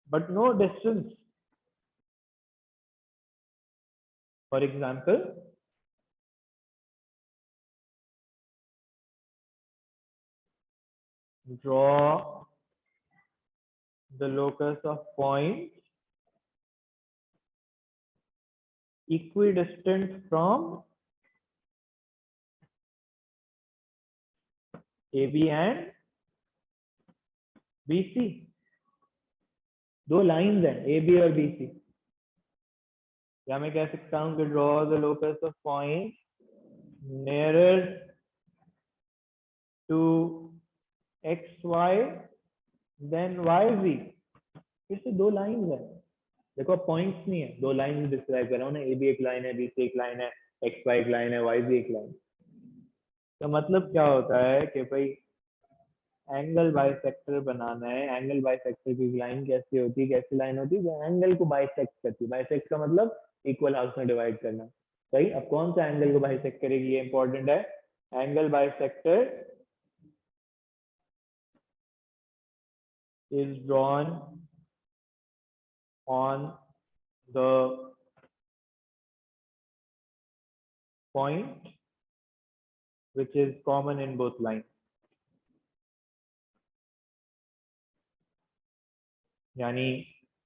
but no distance. For example, draw the locus of point equidistant from AB and BC. दो lines हैं AB और BC, या मैं कह सकता हूं कि draw the locus of point nearer to XY than YZ। फिर से दो लाइंस हैं, देखो पॉइंट्स नहीं है, दो लाइन डिस्क्राइब कर रहा हूँ ना, ए बी एक लाइन है, बी सी एक लाइन है, एक्स वाई एक लाइन है, वाई भी एक लाइन। तो मतलब क्या होता है कि भाई एंगल बाइसेक्टर बनाना है। एंगल बाइसेक्टर की लाइन कैसी होती है, कैसी लाइन होती है जो एंगल को बाइसेक्ट करती है। बाइसेक्ट का मतलब इक्वल हाफ में डिवाइड करना। सही, अब कौन सा एंगल को बाइसेक्ट करेगी ये इंपॉर्टेंट है। Angle bisector is drawn on the point which is common in both lines। यानी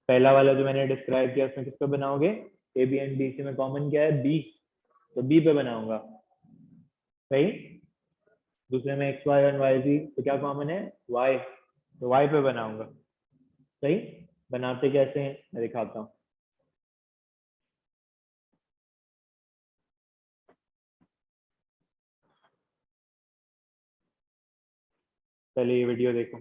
पहला वाला जो मैंने डिस्क्राइब किया उसमें किस पे बनाओगे, A B and B C में कॉमन क्या है, बी, तो बी पे बनाऊंगा। सही, दूसरे में एक्स वाई और वाई जी, तो क्या कॉमन है, वाई, तो वाई पे बनाऊंगा। सही, बनाते कैसे हैं मैं दिखाता हूँ। पहले ये वीडियो देखो।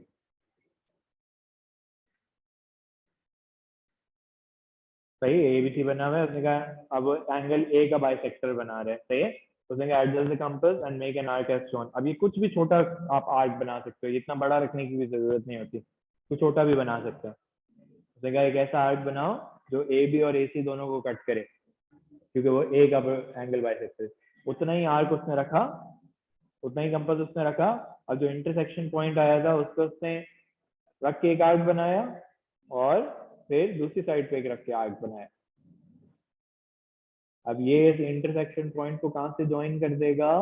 सही, एबीसी बना हुआ है, उसने कहा अब एंगल ए का बाइसेक्टर बना रहे हैं। सही है, उसने कहा adjust the compass and make an arc as shown. अब ये कुछ भी छोटा आप आर्क बना सकते हो, इतना बड़ा रखने की भी जरूरत नहीं होती, कुछ छोटा भी बना सकते हो। उसने कहा एक ऐसा आर्क बनाओ जो ए बी और ए सी दोनों को कट करे, क्योंकि वो ए का एंगल बाइसेक्टर। उतना ही आर्क उसने रखा, उतना ही कंपास उसने रखा, और जो इंटरसेक्शन पॉइंट आया था उसको उसने रख के एक आर्क बनाया, और फिर दूसरी साइड पे एक रख के आर्क बनाया। अब ये इस इंटरसेक्शन पॉइंट को कहाँ से ज्वाइन कर देगा,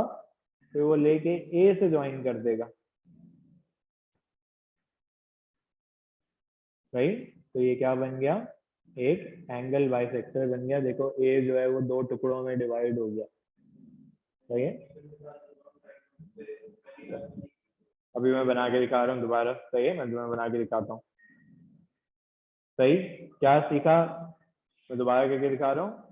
फिर वो लेके ए से ज्वाइन कर देगा, राइट। तो ये क्या बन गया, एक एंगल बाइसेक्टर बन गया। देखो ए जो है वो दो टुकड़ों में डिवाइड हो गया, सही है। अभी मैं बना के दिखा रहा हूँ दोबारा, सही है, मैं तुम्हें बना के दिखाता हूँ। सही, क्या सीखा, मैं दोबारा करके दिखा रहा हूँ।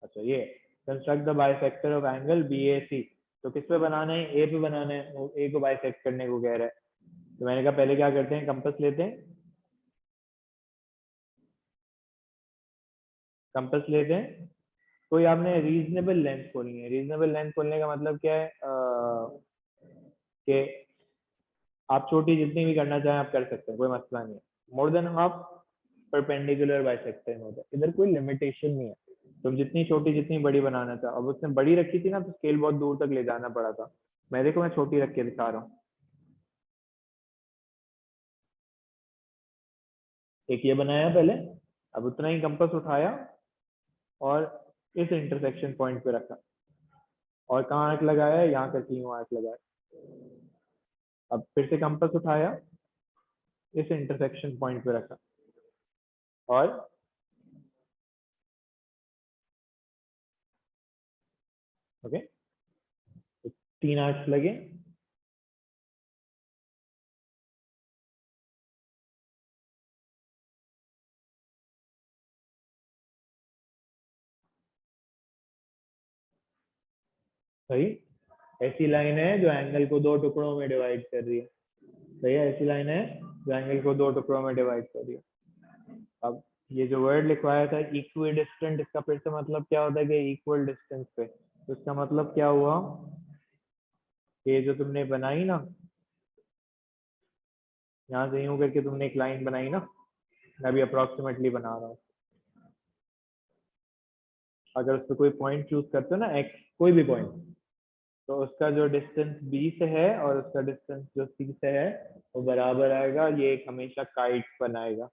अच्छा, ये construct the bisector of angle BAC, तो किस पे बनाना है, ए पे बनाना है, वो ए को बाइसेक्ट करने को कह रहा है। तो मैंने कहा पहले क्या करते हैं, कंपास लेते हैं, कंपास लेते हैं, कोई आपने रीजनेबल लेंथ खोलनी है। रीजनेबल लेंथ खोलने का मतलब क्या है, कि आप छोटी जितनी भी करना चाहें आप कर सकते हैं, कोई मसला नहीं है। मोर देन हाफ परपेंडिकुलर बाइसेक्टर होता है, इधर कोई लिमिटेशन नहीं है, तुम जितनी छोटी जितनी बड़ी बनाना चाहो। अब उसने बड़ी रखी थी ना तो स्केल बहुत दूर तक ले जाना पड़ा था, मैं देखो मैं छोटी रख के दिखा रहा हूँ। एक ये बनाया पहले, अब उतना ही कंपास उठाया और इस इंटरसेक्शन पॉइंट पे रखा, और कहाँ आर्क लगाया है, यहाँ करके यूं आर्क लगाया। अब फिर से कंपास उठाया, इस इंटरसेक्शन पॉइंट पे रखा, और ओके, तो 3 आर्क्स लगे। सही, ऐसी लाइन है जो एंगल को दो टुकड़ों में डिवाइड कर रही है। सही है, ऐसी लाइन है जो एंगल को दो टुकड़ों में डिवाइड कर रही है। अब ये जो वर्ड लिखवाया था इक्वी डिस्टेंट, इसका फिर से मतलब क्या होता है कि इक्वल डिस्टेंस पे, तो इसका मतलब क्या हुआ, ये जो तुमने बनाई ना, यहाँ से यूं करके तुमने एक लाइन बनाई ना, मैं भी अप्रोक्सीमेटली बना रहा हूँ। अगर उस पर कोई पॉइंट चूज करते हो ना, एक्स कोई भी पॉइंट, तो उसका जो डिस्टेंस बी से है और उसका डिस्टेंस जो सी से है वो बराबर आएगा। ये एक हमेशा काइट बनाएगा,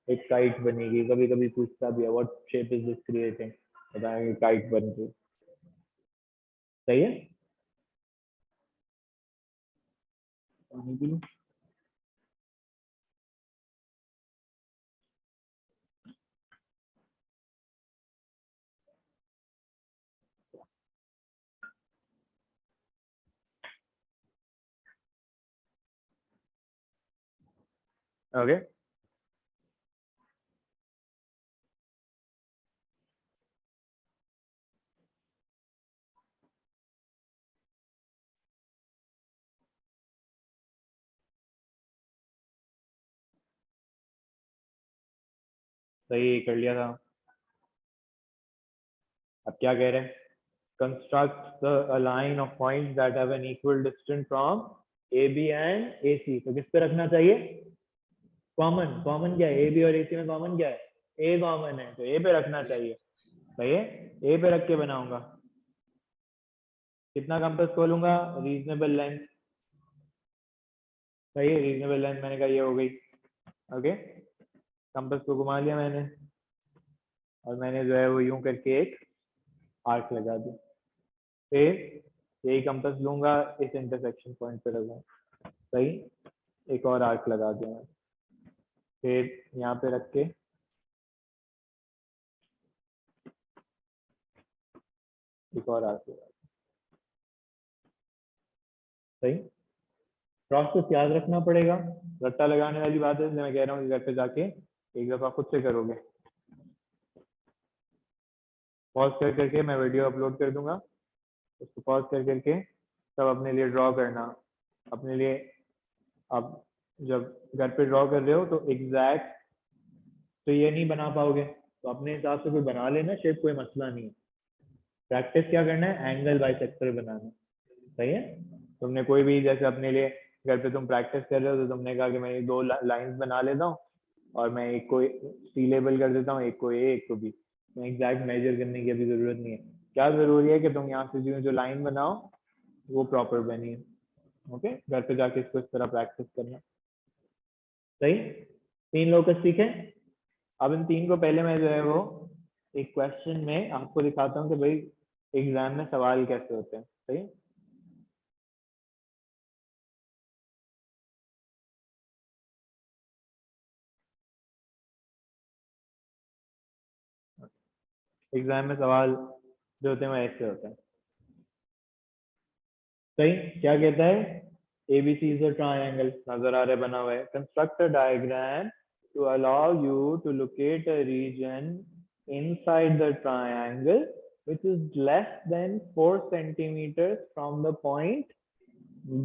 एक काइट बनेगी। कभी कभी पूछता भी है what shape is this creating, बताएंगे काइट बन रही। सही है, पानी पी लूं? ओके, सही कर लिया था। अब क्या कह रहे हैं, construct the line of points that have an equal distance from AB and AC। तो किस पे रखना चाहिए, कॉमन, कॉमन क्या है, AB और AC में कॉमन क्या है, A कॉमन है, तो A पे रखना चाहिए। सही है, A पे रख के बनाऊंगा। कितना कंपास खोलूंगा, रीजनेबल लेंथ। सही है, रीजनेबल लेंथ मैंने कहा ये हो गई। ओके, कंपास को घुमा लिया मैंने, और मैंने जो है वो यूं करके एक आर्क लगा दिया। फिर यही कंपास लूंगा, इस इंटरसेक्शन पॉइंट पे लगाऊंगा। सही, एक और आर्क लगा दिया मैंने, फिर यहाँ पे रख के एक और आर्क लगा। सही, प्रोसेस याद रखना पड़ेगा, रट्टा लगाने वाली बात है, इसलिए मैं कह रहा हूँ कि घर पे जाके एक दफा खुद से करोगे। पॉज कर करके मैं वीडियो अपलोड कर दूंगा, उसको पॉज कर करके तब अपने लिए ड्रॉ करना। अपने लिए आप जब घर पे ड्रॉ कर रहे हो तो एग्जैक्ट तो ये नहीं बना पाओगे, तो अपने हिसाब से कोई बना लेना शेप, कोई मसला नहीं है। प्रैक्टिस क्या करना है, एंगल बाइसेक्टर बनाना। सही है, तुमने कोई भी जैसे अपने लिए घर पे तुम प्रैक्टिस कर रहे हो, तो तुमने कहा कि मैं ये दो लाइंस बना लेता हूँ और मैं एक को सी लेबल कर देता हूँ, एक को ए एक को बी। एग्जैक्ट मेजर करने की अभी जरूरत नहीं है। क्या जरूरी है कि तुम यहाँ से जो जो लाइन बनाओ वो प्रॉपर बनी है। ओके, घर पे जाके इसको इस तरह प्रैक्टिस करना। सही, 3 लोकस ठीक है। अब इन 3 को पहले मैं जो है वो एक क्वेश्चन में आपको दिखाता हूँ कि भाई एग्जाम में सवाल कैसे होते हैं। सही, एग्जाम में सवाल जो होते हैं वो ऐसे होते हैं। सही, क्या कहता है, ABC is a triangle, नजर आ रहा है, बना हुआ है। Construct a diagram to allow you to locate a region inside the triangle which is less than 4 centimeters from the point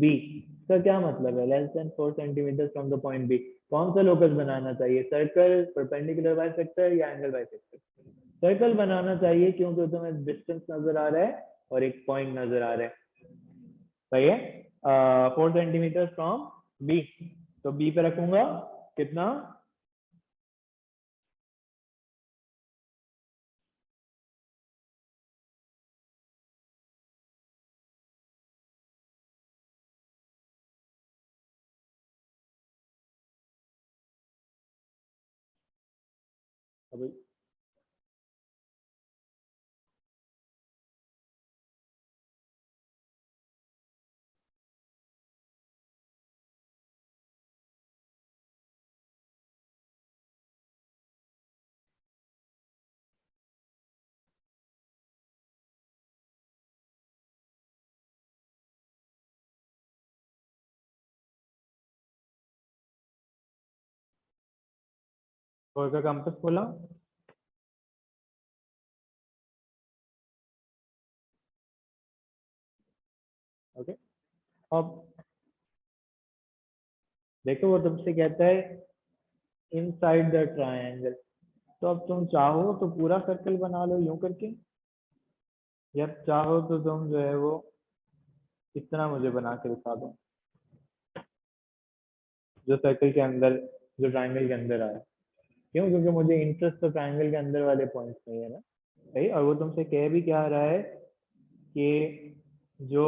B। इसका क्या मतलब है, less than 4 centimetre from the point B? कौन सा लोकस बनाना चाहिए, सर्कल, परपेंडिकुलर बाइसेक्टर या angle bisector? Circle बनाना चाहिए, क्योंकि तुम्हें डिस्टेंस नजर आ रहा है और एक पॉइंट नजर आ रहा है। सही है, 4 सेंटीमीटर फ्रॉम B, तो B पे रखूंगा कितना, अभी और का कंपास खोला, ओके। अब देखो वो तुमसे कहता है इनसाइड द ट्रायंगल, तो अब तुम चाहो तो पूरा सर्कल बना लो यूं करके, या चाहो तो तुम जो है वो इतना मुझे बना के दिखा दो, जो सर्कल के अंदर, जो ट्रायंगल के अंदर आया। क्यों, क्योंकि मुझे इंटरेस्ट तो ट्रायंगल के अंदर वाले पॉइंट्स में ही है ना। सही, और वो तुमसे कह भी क्या रहा है कि जो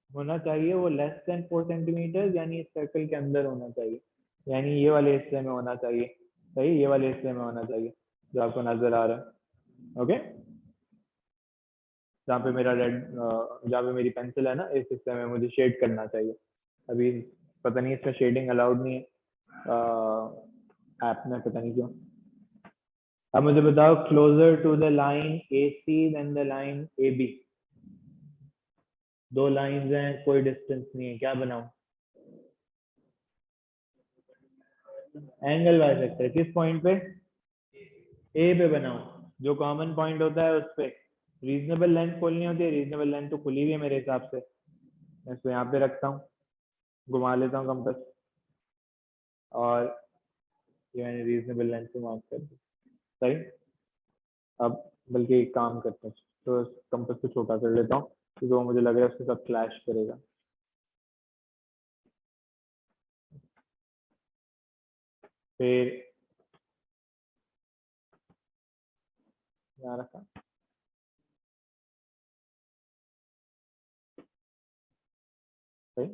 होना चाहिए वो लेस देन 4 सेंटीमीटर, यानी इस सर्कल के अंदर होना चाहिए, यानी ये वाले हिस्से में होना चाहिए। सही, ये वाले हिस्से में होना चाहिए जो आपको नजर आ रहा है। ओके, जहाँ पे मेरा रेड, जहाँ पे मेरी पेंसिल है ना, इस हिस्से में मुझे शेड करना चाहिए। अभी पता नहीं इसका शेडिंग अलाउड नहीं है ऐप में, पता नहीं क्यों। अब मुझे बताओ, closer to the line AC than the line AB, 2 lines हैं, कोई डिस्टेंस नहीं है, क्या बनाऊं? एंगल बाइसेक्टर, किस पॉइंट पे? A पे बनाऊं, जो कॉमन पॉइंट होता है उस पे। रीजनेबल लेंथ खोलनी होती है, रीजनेबल लेंथ तो खुली हुई है मेरे हिसाब से, मैं इसको यहाँ पे रखता हूँ, घुमा लेता हूँ कंपास, और ये मैंने रीजनेबल लेंथ को मार्क कर दी। सही, अब बल्कि एक काम करते हैं, तो कंपास को छोटा कर लेता हूँ, क्योंकि वो मुझे लग रहा है उसके साथ क्लैश करेगा। फिर यहाँ रखा, सही,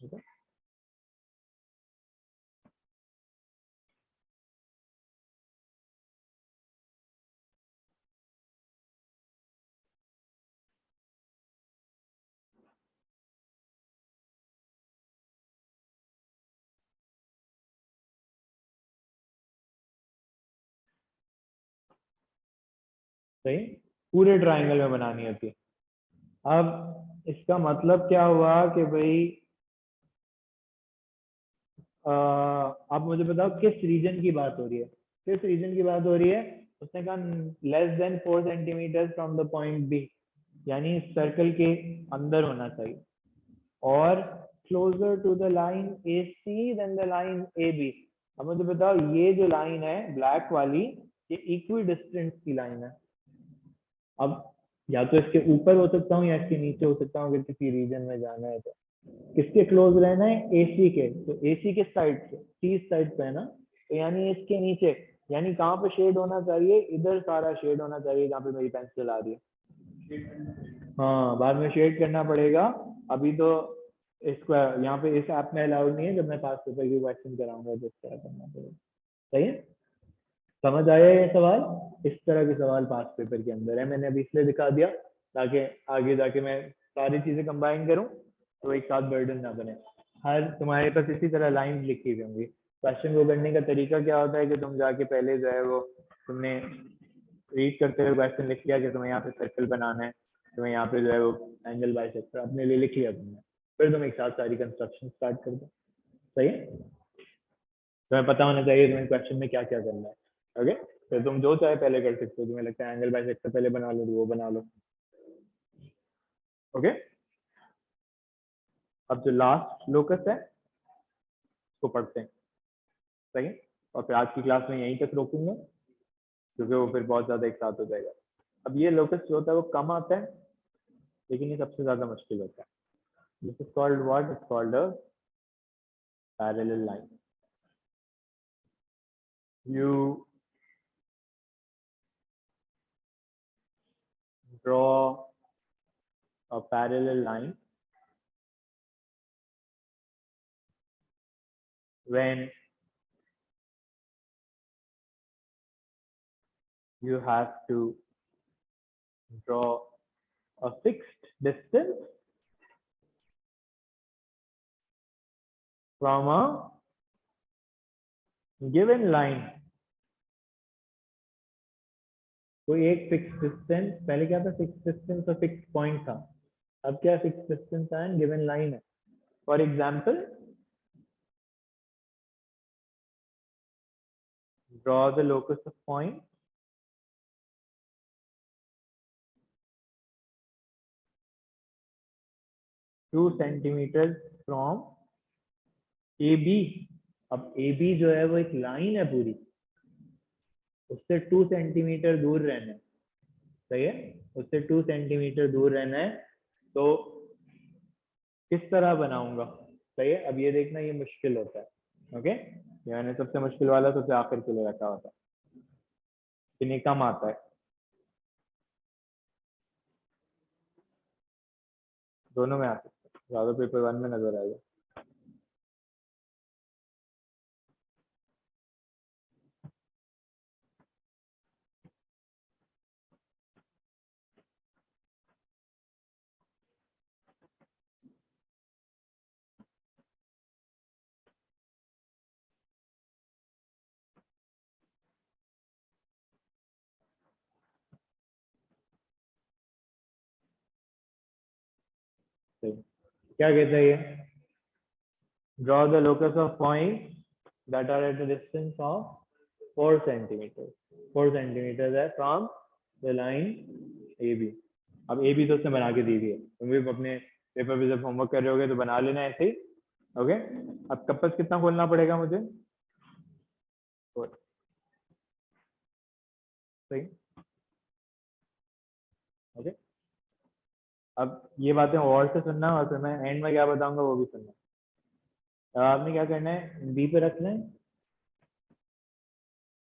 ठीक है। सही, पूरे ट्राइंगल में बनानी होती है। अब इसका मतलब क्या हुआ कि भाई आप मुझे बताओ किस रीजन की बात हो रही है, किस रीजन की बात हो रही है? उसने कहा less than 4 centimetre from the point B, यानी सर्कल के अंदर होना चाहिए, और closer to the line AC than the line AB। अब मुझे बताओ, ये जो लाइन है ब्लैक वाली, ये इक्वी डिस्टेंस की लाइन है। अब या तो इसके ऊपर हो सकता हूँ या इसके नीचे हो सकता हूँ, अगर किसी रीजन में जाना है तो। किसके क्लोज रहना है? AC के, तो AC किस साइड से? 30 साइड पे है ना, तो यानी इसके नीचे, यानी कहाँ पे शेड होना चाहिए, इधर सारा शेड होना चाहिए जहाँ पे मेरी पेंसिल आ रही है। हाँ बाद में शेड करना पड़ेगा, अभी तो इसको यहाँ पे इस ऐप में अलाउड नहीं है, जब मैं पास पेपर की क्वेश्चन कराऊंगा तो इस तरह करना पड़ेगा। सही है, समझ आया ये सवाल? इस तरह के सवाल पास पेपर के अंदर है, मैंने अभी इसलिए दिखा दिया ताकि आगे जाके मैं सारी चीजें कंबाइन करूं तो एक साथ बर्डन ना बने। हर तुम्हारे पास इसी तरह लाइन लिखी हुई होंगी। क्वेश्चन को करने का तरीका क्या होता है कि तुम जाके पहले जो है वो तुमने रीड करते हुए क्वेश्चन लिख लिया कि तुम्हें यहाँ पे सर्कल बनाना है, तुम्हें यहाँ पे जो है वो एंगल बाइसेक्टर अपने लिए लिख लिया तुमने, फिर तुम एक साथ सारी कंस्ट्रक्शन स्टार्ट कर दो। सही है, तुम्हें पता होना चाहिए तुम्हें क्वेश्चन में क्या क्या करना है। ओके, तो तुम जो चाहे पहले कर सकते हो, तुम्हें लगता है एंगल बाइसेक्टर पहले बना लो तो वो बना लो। ओके, अब जो लास्ट लोकस है उसको पढ़ते हैं। सही है, और फिर आज की क्लास में यहीं तक रोकूंगा क्योंकि वो फिर बहुत ज्यादा एक साथ हो जाएगा। अब ये लोकस जो होता है वो कम आता है लेकिन ये सबसे ज्यादा मुश्किल होता है। This is called what, it's called a parallel line. You draw a parallel line when you have to draw a fixed distance from a given line. कोई एक फिक्स डिस्टेंस, पहले क्या था फिक्स डिस्टेंस और फिक्स पॉइंट था, अब क्या fix distance है एंड गिवन लाइन है। For example draw the locus of point two centimetre from AB। अब AB जो है वो एक लाइन है पूरी, उससे 2 सेंटीमीटर दूर रहना है। सही है, उससे 2 सेंटीमीटर दूर रहना है, तो किस तरह बनाऊंगा। सही है, अब ये देखना ये मुश्किल होता है। ओके, ये मैंने सबसे मुश्किल वाला सबसे आखिर के लिए रखा होता है, लेकिन ये कम आता है। दोनों में आ सकता है, ज्यादा पेपर 1 में नजर आएगा। सही, क्या कहता है ये, draw the locus of points that are at a distance of 4 centimeters. 4 centimeters है from the line AB। अब AB तो उसने बना के दी है, तुम भी अपने पेपर पे जब होमवर्क कर रहे होगे तो बना लेना ऐसे ही। ओके, अब कंपास कितना खोलना पड़ेगा मुझे, 4। सही, ओके। अब ये बातें और से सुनना और फिर मैं एंड में क्या बताऊंगा वो भी सुनना। अब आपने क्या करना है, बी पे रखना है।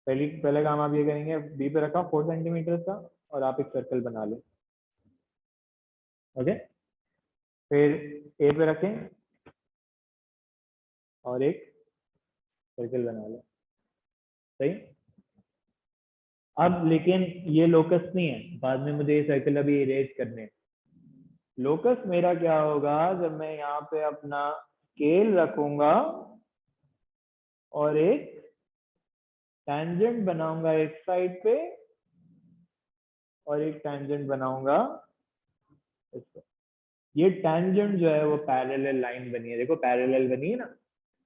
पहला काम आप ये करेंगे, बी पे रखा 4 सेंटीमीटर का और आप एक सर्कल बना लो। ओके, फिर ए पे रखें और एक सर्कल बना लो। सही, अब लेकिन ये लोकस नहीं है, बाद में मुझे ये सर्कल अभी इरेज करने हैं। लोकस मेरा क्या होगा, जब मैं यहाँ पे अपना स्केल रखूंगा और एक टैंजेंट बनाऊंगा एक साइड पे और एक टैंजेंट बनाऊंगा इस पे। ये टैंजेंट जो है वो पैरेलल लाइन बनी है, देखो पैरेलल बनी है ना,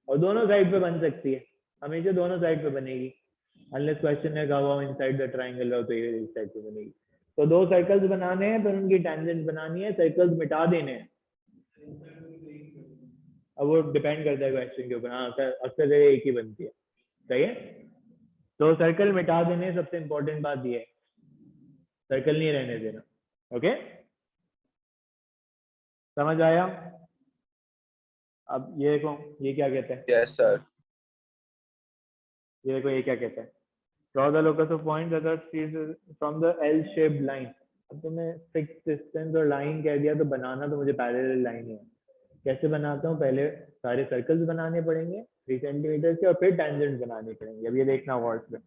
और दोनों साइड पे बन सकती है, हमेशा दोनों साइड पे बनेगी, अनलेस क्वेश्चन है कहा इनसाइड द ट्रायंगल हो तो ये इस साइड पे बनेगी। तो 2 सर्कल्स बनाने हैं, फिर उनकी टैंजेंट बनानी है, सर्कल्स मिटा देने हैं। अब वो डिपेंड करता है क्वेश्चन के ऊपर, हाँ अक्सर जगह एक ही बनती है। सही है, तो सर्कल मिटा देने, सबसे इंपॉर्टेंट बात ये है, सर्कल नहीं रहने देना। ओके, समझ आया? अब ये देखो ये क्या कहते हैं, यस सर। ये देखो ये क्या कहता है, Draw the locus of point that are from the L-shaped line. अब तो मैं फिक्स डिस्टेंस और लाइन कह दिया तो बनाना तो मुझे पैरेलल लाइन ही है। कैसे बनाता हूँ, पहले सारे सर्कल्स बनाने पड़ेंगे 3 सेंटीमीटर के और फिर टेंजेंट बनाने पड़ेंगे। अब ये देखना वर्ड्स में,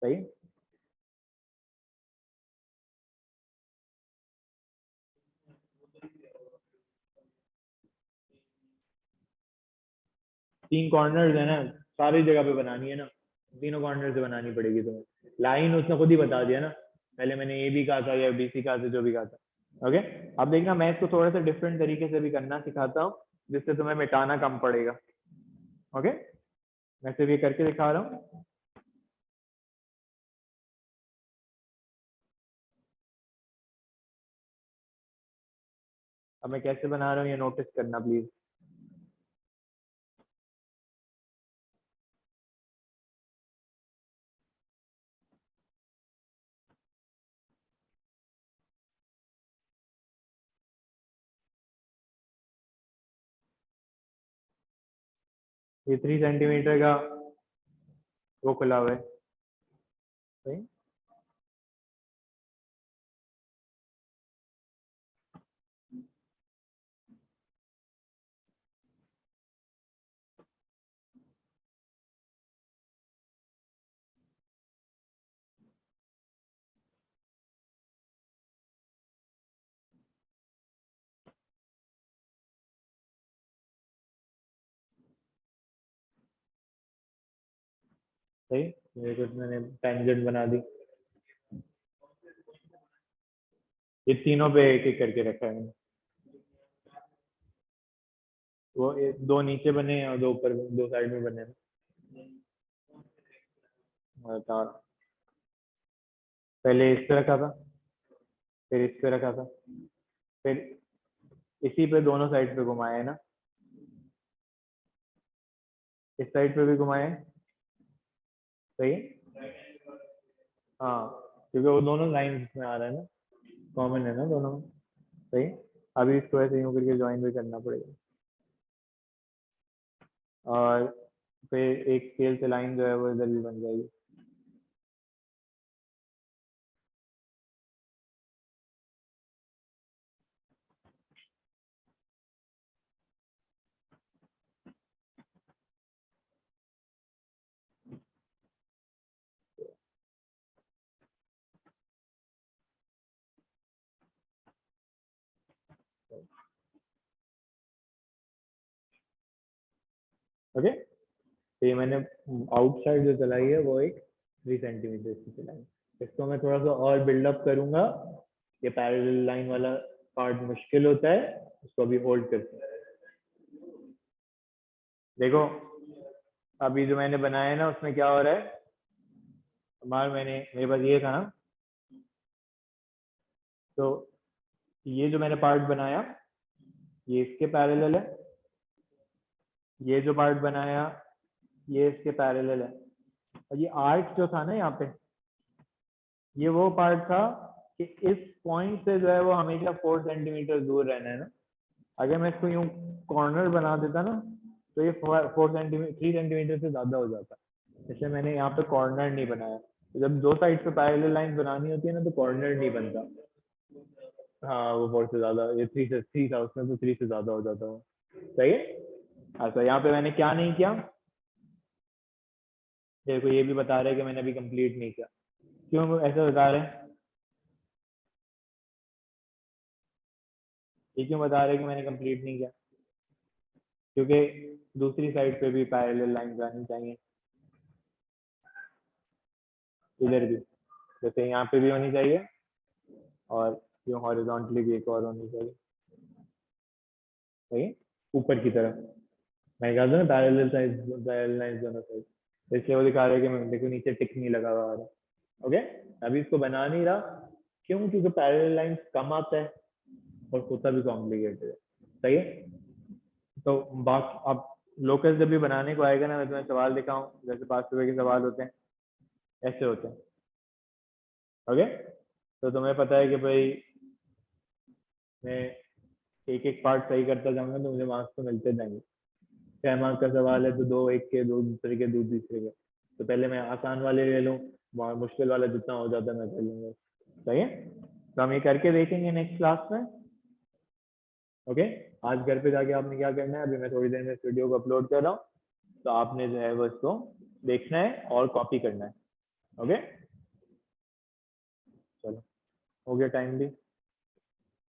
सही। तीन कॉर्नर्स है ना, सारी जगह पे बनानी है ना, तीनों कॉर्नर से बनानी पड़ेगी तुम्हें। लाइन उसने खुद ही बता दिया ना, पहले मैंने ए भी कहा था या BC कहा था, जो भी कहा था। ओके, अब देखना मैं इसको थोड़ा सा डिफरेंट तरीके से भी करना सिखाता हूँ जिससे तुम्हें मिटाना कम पड़ेगा। ओके, मैं सिर्फ ये करके दिखा रहा हूँ। अब मैं कैसे बना रहा हूँ ये नोटिस करना प्लीज। ये 3 सेंटीमीटर का वो खुला हुआ है, सही। सही, ये कुछ मैंने टेंजेंट बना दी। ये तीनों पे एक एक करके रखा है मैंने। वो दो नीचे बने हैं और दो ऊपर, दो साइड में बने हैं। और पहले इस पे रखा था, फिर इस पे रखा था, फिर इसी पे दोनों साइड पे घुमाया है ना, इस साइड पे भी घुमाया है, सही। हाँ, क्योंकि वो दोनों लाइन में आ रहा है ना, कॉमन है ना दोनों में, सही। अभी इसको ऐसे यूं करके ज्वाइन भी करना पड़ेगा और फिर एक स्केल से लाइन जो है वो इधर भी बन जाएगी। ओके, तो ये मैंने आउटसाइड जो चलाई है वो एक 3 सेंटीमीटर की चलाई। इसको मैं थोड़ा सा और बिल्डअप करूंगा। ये पैरेलल लाइन वाला पार्ट मुश्किल होता है, उसको अभी होल्ड करते हैं। देखो अभी जो मैंने बनाया है ना उसमें क्या हो रहा है, मेरे पास ये था ना, तो ये जो मैंने पार्ट बनाया ये इसके पैरेलल है, ये जो पार्ट बनाया ये इसके पैरेलल है, और ये आर्क जो था ना यहाँ पे, ये वो पार्ट था कि इस पॉइंट से जो है वो हमेशा 4 सेंटीमीटर दूर रहना है ना। अगर मैं इसको यूं कॉर्नर बना देता ना तो ये 4 सेंटीमीटर 3 सेंटीमीटर से ज्यादा हो जाता, इसलिए मैंने यहाँ पे कॉर्नर नहीं बनाया। तो जब दो साइड पे पैरेलल लाइन बनानी होती है ना तो कॉर्नर नहीं बनता। हाँ, वो 4 से ज्यादा, ये 3 से 3 था उसमें, तो 3 से ज्यादा हो जाता है, सही है। अच्छा, यहाँ पे मैंने क्या नहीं किया, देखो ये भी बता रहे हैं कि मैंने अभी कंप्लीट नहीं किया। क्यों ऐसा बता रहे हैं, ये क्यों बता रहे हैं कि मैंने कंप्लीट नहीं किया, क्योंकि दूसरी साइड पे भी पैरेलल लाइन आनी चाहिए, इधर भी, जैसे यहाँ पे भी होनी चाहिए और यूं हॉरिजॉन्टली भी एक और होनी चाहिए, सही है? ऊपर की तरफ मैं कहा था ना पैरेलल लाइंस दोनों साइड, इसलिए वो दिखा रहे हैं कि मैं देखो नीचे टिक नहीं लगा हुआ आ रहा। ओके, अभी इसको बना नहीं रहा, क्यों? क्योंकि पैरेलल लाइंस कम आता है और होता भी कॉम्प्लिकेटेड है, सही है। तो बाकी अब लोकस जब भी बनाने को आएगा ना, मैं तुम्हें सवाल दिखाऊं जैसे 5 रुपए के सवाल होते हैं, ऐसे होते हैं। ओके, तो तुम्हें पता है कि भाई मैं एक एक पार्ट सही करता जाऊंगा तो मुझे मार्क्स तो मिलते जाएंगे। 6 मार्क का सवाल है तो 2 एक के, 2 दूसरे के, 2 तीसरे के, तो पहले मैं आसान वाले ले लूँ, मुश्किल वाला जितना हो जाता है मैं कर लूँगा। सही है, तो हम ये करके देखेंगे नेक्स्ट क्लास में। ओके, आज घर पे जाके आपने क्या करना है, अभी मैं थोड़ी देर में इस वीडियो को अपलोड कर रहा हूँ, तो आपने जो है वो इसको देखना है और कॉपी करना है। ओके, चलो हो गया टाइम भी।